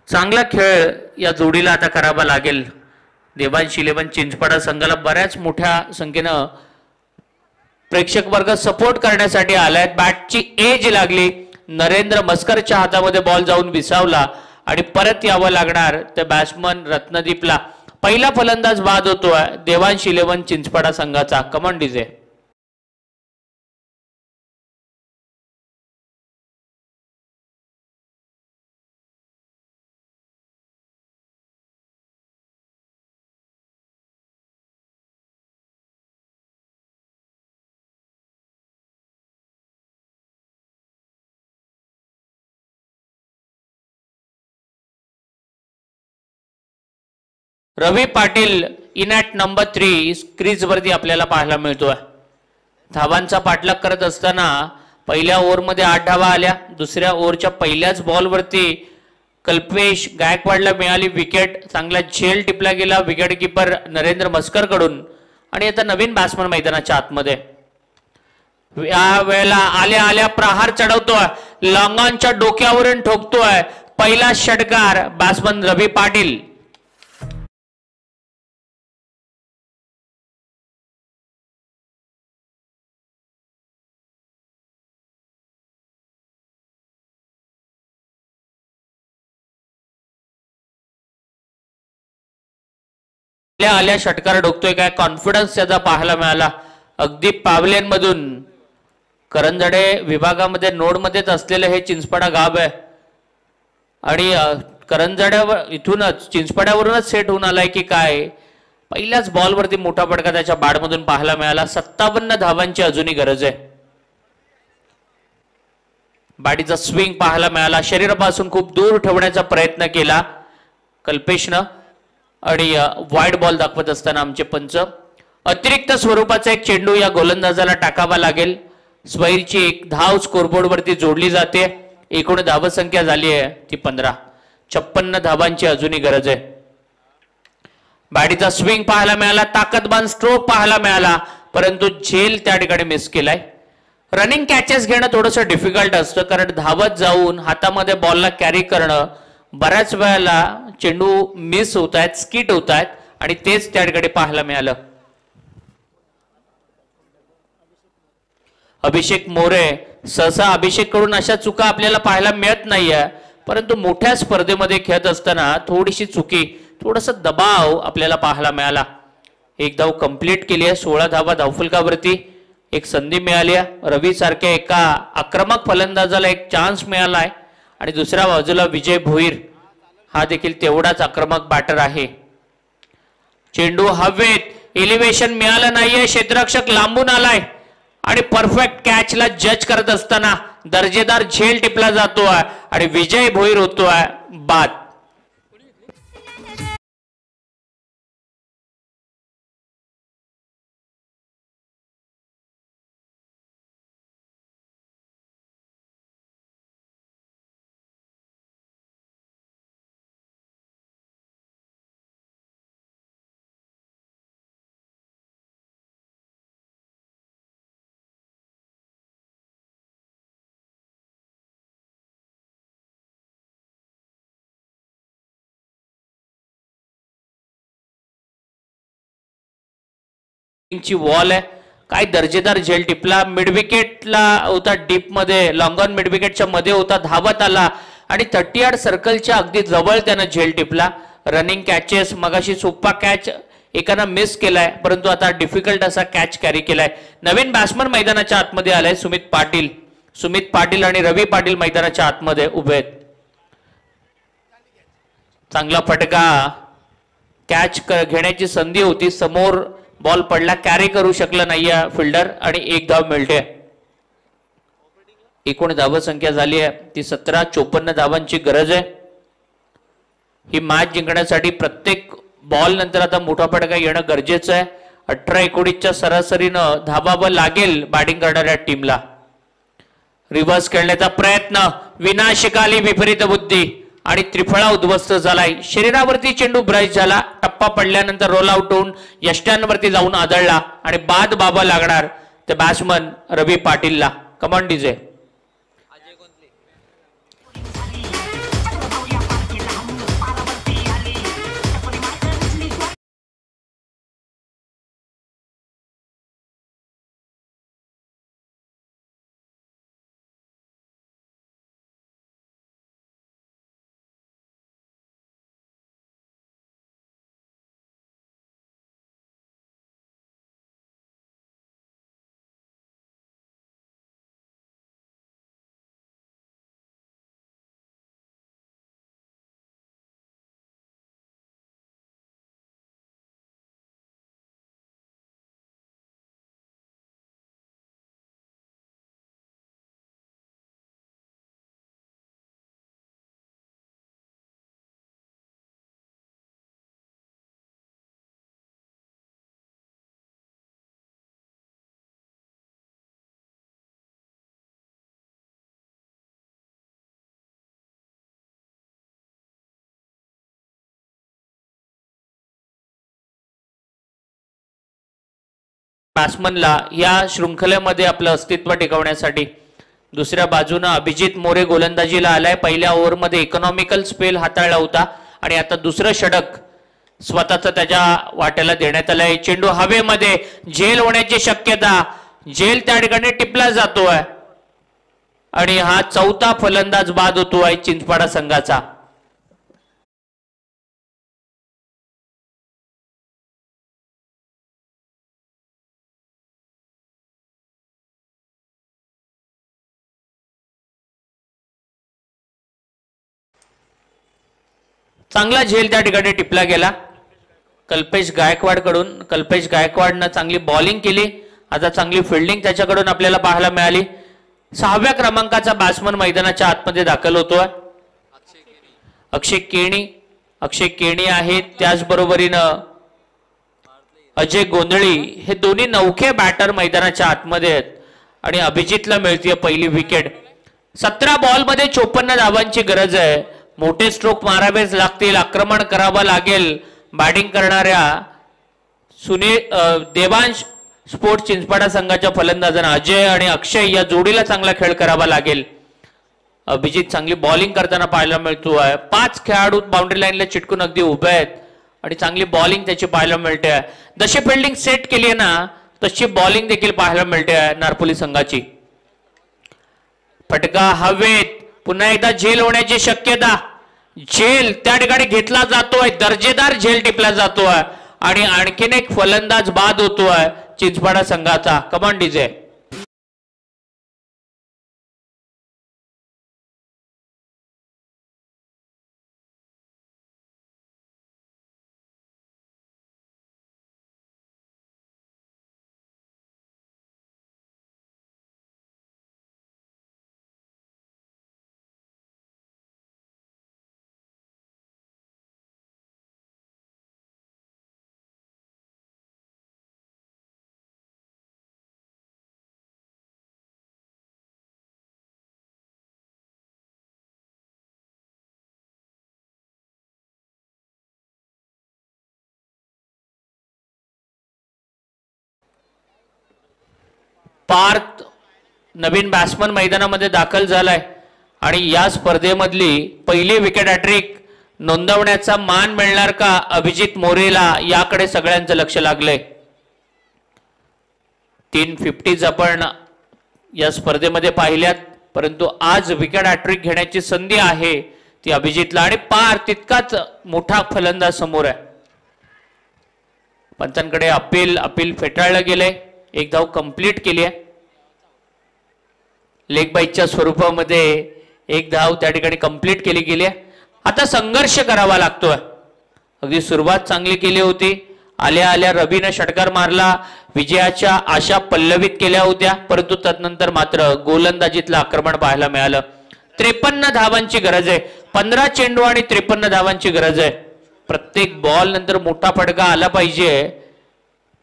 चांगला खेळ या जोडीला आता करावा लागेल. देवांश 11 चिंचपाडा संघाला बऱ्याच मोठ्या संख्येनं प्रेक्षक वर्ग सपोर्ट करण्यासाठी आलाय. बॅटची एज लागली. नरेंद्र मस्करच्या हातामध्ये बॉल जाऊन विसावला आणि परत यावं लागणार त्या बॅट्समन रत्नदीपला. पहिला फलंदाज बाद होतोय देवांश 11 चिंचपाडा संघाचा. Come on DJ. Ravi Patil in at number 3 crease वरती आपल्याला पाहायला मिळतोय. धावांचा पाठलाग करत असताना पहिल्या ओव्हरमध्ये 8 धावा आल्या. दुसऱ्या ओव्हरच्या पहिल्याच बॉलवरती कल्पेश गायकवाडला मिळाली विकेट. चांगला झेल टिपला गेला विकेट किपर नरेंद्र मस्कर कडून. आणि आता नवीन बॅट्समन मैदानाच्या आतमध्ये. या वेळेला आल्या आल्या प्रहार चढवतोय. लॉंगॉनच्या डोक्यावरून ठोकतोय पहिला षटकार बॅट्समन रवी पाटील. आल्या षटकार डोकतोय. काय कॉन्फिडन्स त्याचा पाहायला मिळाला. अगदी पावलेंमधून करंजडे विभागामध्ये नोडमध्येच असलेलं हे चिंचपाडा गाव आहे आणि करंजड्यावर इथूनच चिंचपाड्यावरूनच सेट होऊन आलाय की काय. पहिल्याच बॉलवरती मोठा फटका त्याच्या बॅटमधून पाहायला मिळाला. 57 धावांची अजूनही गरज आहे. बॅटीचा स्विंग पाहायला मिळाला. शरीरापासून खूप दूर ठेवण्याचा प्रयत्न केला कल्पेशनं आणि वाईड बॉल दाखवत असताना आमचे पंच. अतिरिक्त स्वरूपाचा एक चेंडू या गोलंदाजाला टाकावा लागेल. स्वैरची एक धाव स्कोरबोर्ड वरती जोडली जाते. एकूण धावसंख्या झाली आहे ती 15. 56 धावांची अजूनही गरज आहे. बॅटीचा स्विंग पाहायला मिळाला. ताकदवान स्ट्रोक पाहायला मिळाला परंतु झेल त्या ठिकाणी मिस केलाय. रनिंग कॅचेस घेणं थोडंसं डिफिकल्ट असतं कारण धावत जाऊन हातामध्ये बॉलला कॅरी करणं बऱ्याच वेळेला चेंडू मिस होत आहेत, स्किट होत आहेत आणि तेच त्या ठिकाणी पाहायला मिळालं. अभिषेक मोरे. सहसा अभिषेक कडून अशा चुका आपल्याला पाहायला मिळत नाहीये परंतु मोठ्या स्पर्धेमध्ये खेळत असताना थोडीशी चुकी, थोडासा दबाव आपल्याला पाहायला मिळाला. एक धाव कंप्लीट केली आहे. 16 धावा धावफलकावरती. एक संधी मिळाली आहे. रवी सारख्या एका आक्रमक फलंदाजाला एक चान्स मिळालाय आणि दुसऱ्या बाजूला विजय भोईर हा देखील तेवढाच आक्रमक बॅटर आहे. चेंडू हवेत. एलिव्हेशन मिळालं नाहीये. क्षेत्ररक्षक लांबून आलाय आणि परफेक्ट कॅचला जज करत असताना दर्जेदार झेल टिपला जातोय आणि विजय भोईर होतोय बाद. ची वॉल आहे. काय दर्जेदार झेल टिपला, मिड विकेटला होता डीप मध्ये, लॉंग ऑन मिड विकेटच्या मध्ये होता, धावत आला आणि 30 यार्ड सर्कलच्या अगदी जवळ त्यानं झेल टिपला. रनिंग कॅचेस, मगाशी सोपा कॅच एकानं मिस केलाय, परंतु आता डिफिकल्ट असा कॅच कॅरी केलाय. नवीन बॅट्समन मैदानाच्या आतमध्ये आलाय सुमित पाटील आणि रवी पाटील मैदानाच्या आतमध्ये उभे आहेत. चांगला फटका, कॅच घेण्याची संधी होती, समोर बॉल पडला, कॅरी करू शकला नाहीये फिल्डर आणि एक धाव मिळते. एकूण धावसंख्या झाली आहे ती 17. 54 धावांची गरज आहे. ही मॅच जिंकण्यासाठी प्रत्येक बॉल नंतर आता मोठा फटका येणं गरजेचं आहे. 18-19च्या सरासरीनं धावावं लागेल बॅटिंग करणाऱ्या टीमला. रिव्हर्स खेळण्याचा प्रयत्न, विनाशकाली विपरीत बुद्धी आणि त्रिफळा उद्ध्वस्त झालाय. शरीरावरती चेंडू ब्रश झाला, टप्पा पडल्यानंतर रोल आउट होऊन यष्ट्यांवरती जाऊन आदळला आणि बाद बाबा लागणार ते बॅट्समन रवी पाटीलला. Command DJ. बॅट्समनला या शृंखलेमध्ये आपलं अस्तित्व टिकवण्यासाठी. दुसऱ्या बाजूनं अभिजित मोरे गोलंदाजीला आलाय. पहिल्या ओव्हरमध्ये इकॉनॉमिकल स्पेल हाताळला होता आणि आता दुसरं षटक स्वतःच त्याच्या वाट्याला देण्यात आलंय. चेंडू हवेमध्ये, झेल होण्याची शक्यता, झेल त्या ठिकाणी टिपला जातोय आणि हा 4था फलंदाज बाद होतोय चिंचपाडा संघाचा. चांगला झेल त्या ठिकाणी टिपला गेला कल्पेश गायकवाड कडून. कल्पेश गायकवाडनं चांगली बॉलिंग केली, आता चांगली फिल्डिंग त्याच्याकडून आपल्याला पाहायला मिळाली. 6व्या क्रमांकाचा बॅट्समन मैदानाच्या आतमध्ये दाखल होतोय अक्षय केणी आहे. त्याचबरोबरीनं अजय गोंधळी, हे दोन्ही नौखे बॅटर मैदानाच्या आतमध्ये आहेत आणि अभिजितला मिळते पहिली विकेट. 17 बॉलमध्ये 54 धावांची गरज आहे. मोठे स्ट्रोक मारावेच लागतील, आक्रमण करावं लागेल बॅटिंग करणाऱ्या देवांश स्पोर्ट्स चिंचपाडा संघाच्या फलंदाजांना. अजय आणि अक्षय या जोडीला चांगला खेळ करावा लागेल. अभिजित चांगली बॉलिंग करताना पाहायला मिळतोय. 5 खेळाडू बाउंड्री लाईनला चिटकून अगदी उभे आहेत आणि चांगली बॉलिंग त्याची पाहायला मिळते. जशी फिल्डिंग सेट केली आहे ना तशी बॉलिंग देखील पाहायला मिळते नारपोली संघाची. फटका हवेत, पुन्हा एकदा झेल होण्याची शक्यता. झेल त्या ठिकाणी घेतला जातोय, दर्जेदार झेल टिपला जातोय आणि आणखीन एक फलंदाज बाद होतोय चिंचपाडा संघाचा. Command DJ. पार्थ नवीन बॅट्समन मैदानामध्ये दाखल झालाय आणि या स्पर्धेमधली पहिली विकेट हॅट्रिक नोंदवण्याचा मान मिळणार का अभिजित मोरेला, याकडे सगळ्यांचं लक्ष लागलंय. 350s आपण या स्पर्धेमध्ये पाहिल्यात, परंतु आज विकेट हॅट्रिक घेण्याची संधी आहे ती अभिजितला आणि पार तितकाच मोठा फलंदाज समोर आहे. पंचांकडे अपील फेटाळलं गेलंय. एक धाव कंप्लीट केली आहे. लेग बाईच्या स्वरूपामध्ये एक धाव त्या ठिकाणी कंप्लीट केली गेली आहे. आता संघर्ष करावा लागतोय. अगदी सुरुवात चांगली केली होती. आल्या आल्या रवीनं षटकार मारला, विजयाच्या आशा पल्लवित केल्या होत्या, परंतु तदनंतर मात्र गोलंदाजीतलं आक्रमण पाहायला मिळालं. 53 धावांची गरज आहे. 15 चेंडू आणि 53 धावांची गरज आहे. प्रत्येक बॉल नंतर मोठा फटका आला पाहिजे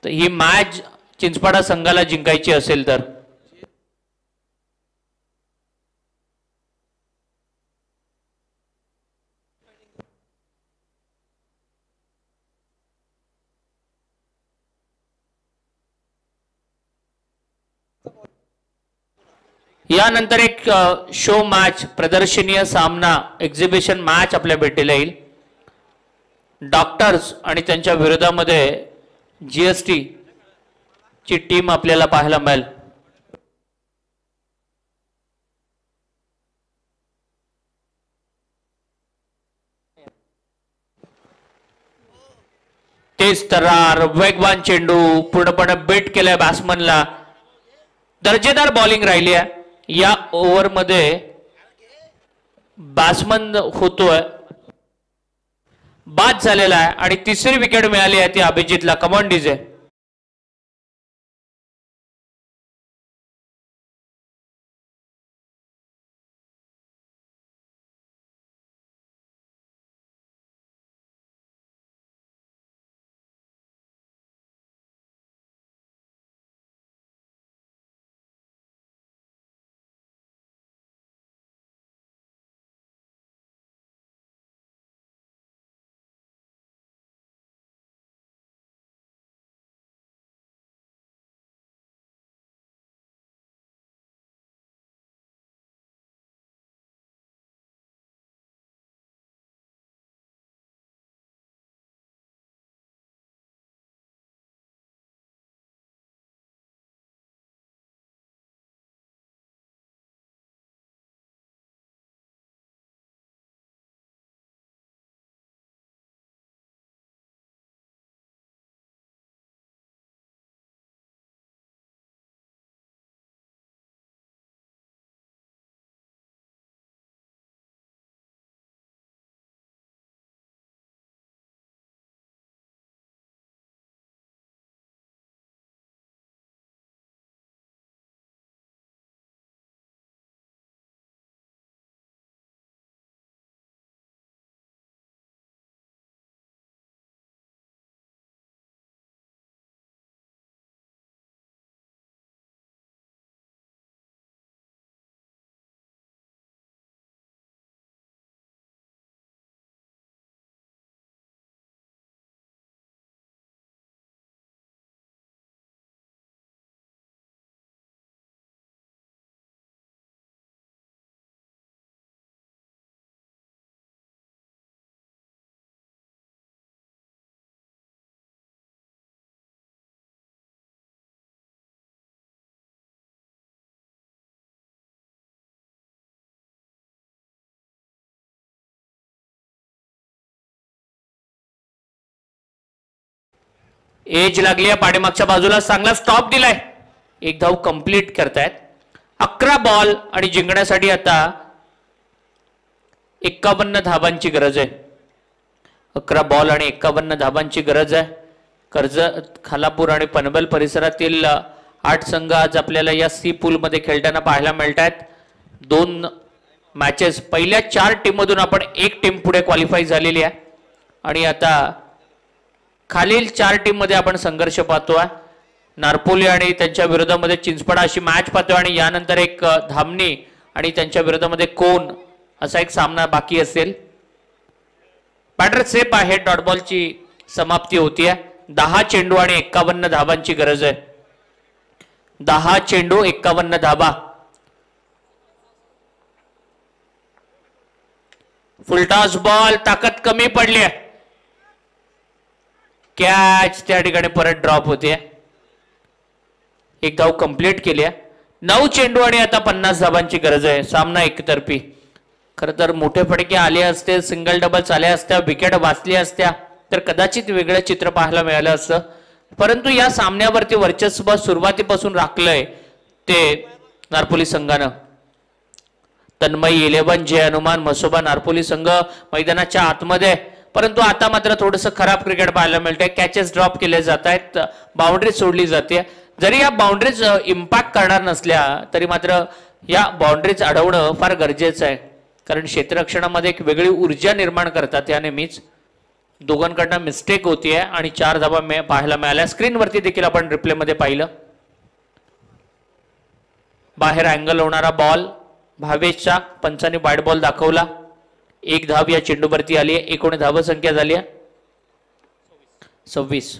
तर ही मॅच चिंचपाडा संघाला जिंकायची असेल तर. यानंतर एक शो मॅच, प्रदर्शनीय सामना, एक्झिबिशन मॅच आपल्या भेटीला येईल. डॉक्टर्स आणि त्यांच्या विरोधामध्ये जीएसटी ची टीम आपल्याला पाहायला मिळेल. तेज तरार, वेगवान चेंडू, पूर्णपणे बीट केलाय बॅट्समनला. दर्जेदार बॉलिंग राहिली आहे. या ओव्हरमध्ये बॅट्समन होतोय बाद झालेला आहे आणि तिसरी विकेट मिळाली आहे ती अभिजितला. Come on DJ. एज लागली आहे पाठीमागच्या बाजूला, चांगला स्टॉप दिलाय. एक धाव कंप्लीट करतायत. 11 बॉल आणि जिंकण्यासाठी आता 51 धाबांची गरज आहे. 11 बॉल आणि 51 धाबांची गरज आहे. कर्जत, खालापूर आणि पनवेल परिसरातील 8 संघ आज आपल्याला या सी पूल मध्ये खेळताना पाहायला मिळत आहेत. 2 मॅचेस, पहिल्या 4 टीम मधून आपण एक टीम पुढे क्वालिफाय झालेली आहे आणि आता खालील 4 टीम मध्ये आपण संघर्ष पाहतोय. नारपोली आणि त्यांच्या विरोधामध्ये चिंचपाडा अशी मॅच पाहतोय आणि यानंतर एक धामणी आणि त्यांच्या विरोधामध्ये कोण असा एक सामना बाकी असेल. बॅटर सेफ आहे. डॉट बॉलची समाप्ती होतीये. 10 चेंडू आणि 51 धाबांची गरज आहे. 10 चेंडू 51 धाबा. फुलटॉस बॉल, ताकद कमी पडली आहे. कॅच त्या ठिकाणी परत ड्रॉप होते. एक धाव कंप्लीट केली आहे. 9 चेंडू आणि आता 50 धावांची गरज आहे. सामना एकतर्फी. खरं तर मोठे फटके आले असते, सिंगल डबल्स आल्या असत्या, विकेट वाचल्या असत्या तर कदाचित वेगळं चित्र पाहायला मिळालं असतं. परंतु या सामन्यावरती वर्चस्व सुरुवातीपासून राखलंय ते नारपोली संघानं. तन्मय 11 जय हनुमान मसोबा नारपोली संघ मैदानाच्या आतमध्ये. परंतु आता मात्र थोडंसं खराब क्रिकेट पाहायला मिळतंय. कॅचेस ड्रॉप केले जात आहेत, बाउंड्री सोडली जाते. जरी या बाउंड्रीज इम्पॅक्ट करणार नसल्या तरी मात्र या बाउंड्रीज अडवणं फार गरजेचं आहे. कारण क्षेत्ररक्षणामध्ये एक वेगळी ऊर्जा निर्माण करतात या नेहमीच. दोघांकडनं मिस्टेक होतीये आणि 4 धावा पाहायला मिळाल्या. स्क्रीनवरती देखील आपण रिप्लेमध्ये पाहिलं. बाहेर अँगल होणारा बॉल भावेशचा, पंचांनी वाईड बॉल दाखवला. 1 धाव या चेंडूवरती आली आहे. एकूण धाव संख्या झाली आहे 26.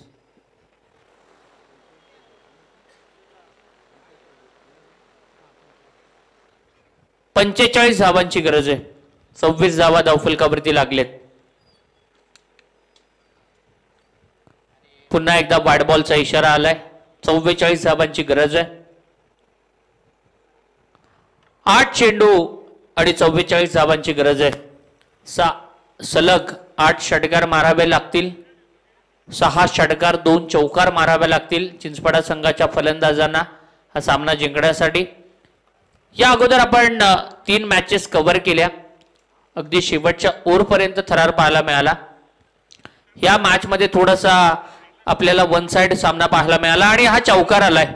पंचेचाळीस धावांची गरज आहे. 26 धावा धावफलकावरती लागलेत. पुन्हा एकदा वाईड बॉलचा इशारा आलाय. 44 धावांची गरज आहे. 8 चेंडू आणि 44 धावांची गरज आहे. सलग 8 षटकार मारावे लागतील. 6 षटकार 2 चौकार मारावे लागतील चिंचपाडा संघाच्या फलंदाजांना हा सामना जिंकण्यासाठी. या अगोदर आपण 3 मॅचेस कव्हर केल्या. अगदी शेवटच्या ओव्हरपर्यंत थरार पाहायला मिळाला. या मॅच मध्ये थोडासा आपल्याला वन साइड सामना पाहायला मिळाला आणि हा चौकार आलाय.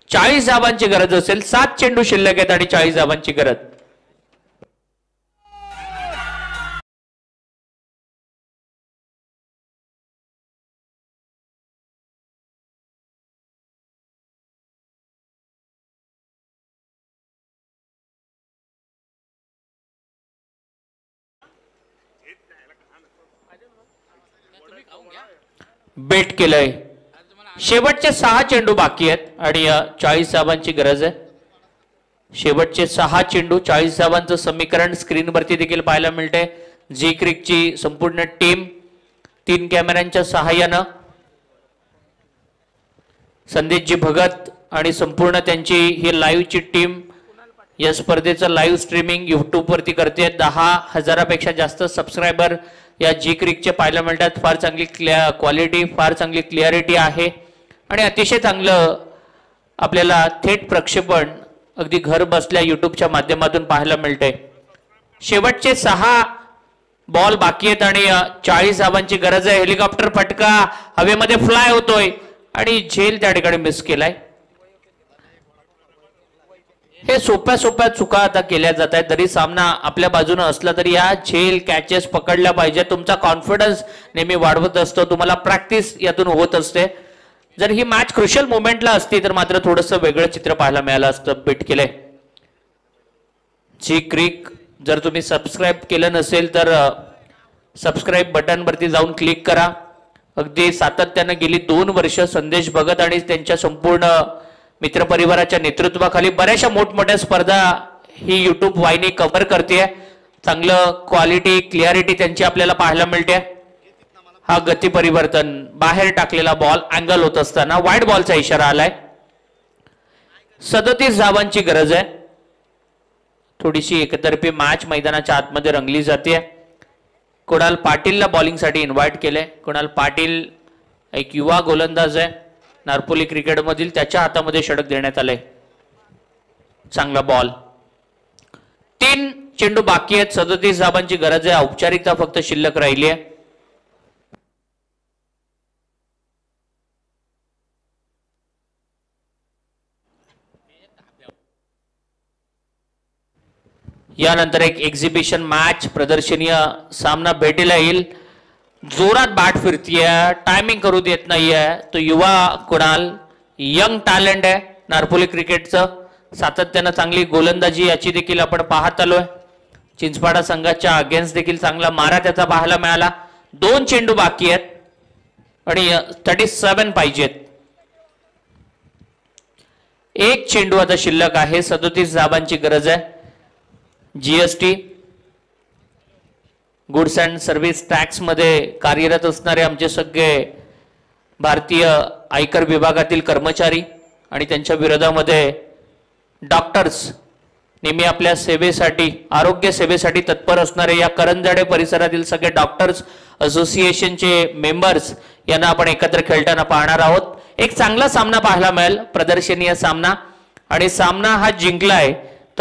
40 धावांची गरज असेल. 7 चेंडू शिल्लक आहेत आणि 40 धावांची गरज. बेट केलंय. शेवटचे 6 चेंडू बाकी आहेत आणि 40 धावांची गरज आहे. शेवटचे 6 चेंडू 40 धावांचं समीकरण स्क्रीनवरती देखील पाहायला मिळते. जी क्रिकची संपूर्ण टीम 3 कॅमेऱ्यांच्या सहाय्यानं संदेशजी भगत आणि संपूर्ण त्यांची ही लाईव्हची टीम या स्पर्धेचं लाईव्ह स्ट्रीमिंग युट्यूब वरती करते. 10,000पेक्षा जास्त सबस्क्रायबर या जी क्रिकचे पाहायला मिळतात. फार चांगली क्वालिटी, फार चांगली क्लिअरिटी आहे आणि अतिशय चांगलं आपल्याला थेट प्रक्षेपण अगदी घर बसल्या युट्यूबच्या माध्यमातून पाहायला मिळते. शेवटचे 6 बॉल बाकी आहेत आणि 40 धावांची गरज आहे. हेलिकॉप्टर फटका हवेमध्ये फ्लाय होतोय आणि झेल त्या ठिकाणी मिस केलाय. हे सोप्या सोप्या चुका आता केल्या जात आहेत. तरी सामना आपल्या बाजूने असला तरी या झेल कॅचेस पकडल्या पाहिजे. तुमचा कॉन्फिडन्स नेहमी वाढवत असतो. तुम्हाला प्रॅक्टिस यातून होत असते. जर ही मॅच क्रुशियल मोमेंटला असती तर मात्र थोडंसं वेगळं चित्र पाहायला मिळालं असतं. बीट केलंय जी क्रिक. जर तुम्ही सबस्क्राईब केलं नसेल तर सबस्क्राईब बटन वरती जाऊन क्लिक करा. अगदी सातत्यानं गेली 2 वर्ष संदेश भगत आणि त्यांच्या संपूर्ण मित्रपरिवाराच्या नेतृत्वाखाली बऱ्याचशा मोठमोठ्या स्पर्धा ही युट्यूब वाहिनी कव्हर करते. चांगलं क्वालिटी क्लिअरिटी त्यांची आपल्याला पाहायला मिळते. हा गती परिवर्तन, बाहेर टाकलेला बॉल अँगल होत असताना वाईड बॉलचा इशारा आलाय. 37 धावांची गरज आहे. थोडीशी एकतर्फी मॅच मैदानाच्या आतमध्ये रंगली जाते. कुणाल पाटीलला बॉलिंगसाठी इन्व्हाइट केलंय. कुणाल पाटील एक युवा गोलंदाज आहे नारपोली क्रिकेट मधील. त्याच्या हातामध्ये षटक देण्यात आलंय. चांगला बॉल. 3 चेंडू बाकी आहेत. 37 धावांची गरज आहे. औपचारिकता फक्त शिल्लक राहिली आहे. यानंतर एक एक्झिबिशन मॅच प्रदर्शनीय सामना भेटीला येईल. जोरात बॅट फिरतीये, टायमिंग करू देत नाहीये. तो युवा कुणाल यंग टॅलेंट आहे नारपोली क्रिकेटचं. सातत्यानं चांगली गोलंदाजी याची देखील आपण पाहत आलोय. चिंचपाडा संघाच्या अगेन्स्ट देखील चांगला मारा त्याचा पाहायला मिळाला. 2 चेंडू बाकी आहेत आणि 37 पाहिजेत. 1 चेंडू आता शिल्लक आहे. 37 धावांची गरज आहे. GST goods and service tax मध्ये कार्यरत असणारे आमचे सगळे भारतीय आयकर विभागातील कर्मचारी आणि त्यांच्या विरोधामध्ये डॉक्टर्स नेहमी आपल्या सेवेसाठी आरोग्य सेवेसाठी तत्पर असणारे या करंजाडे परिसरातील सगळे डॉक्टर्स असोसिएशनचे मेंबर्स यांना आपण एकत्र खेळताना पाहणार आहोत. एक चांगला सामना पाहायला मिळेल, प्रदर्शनीय सामना, आणि सामना हा जिंकलाय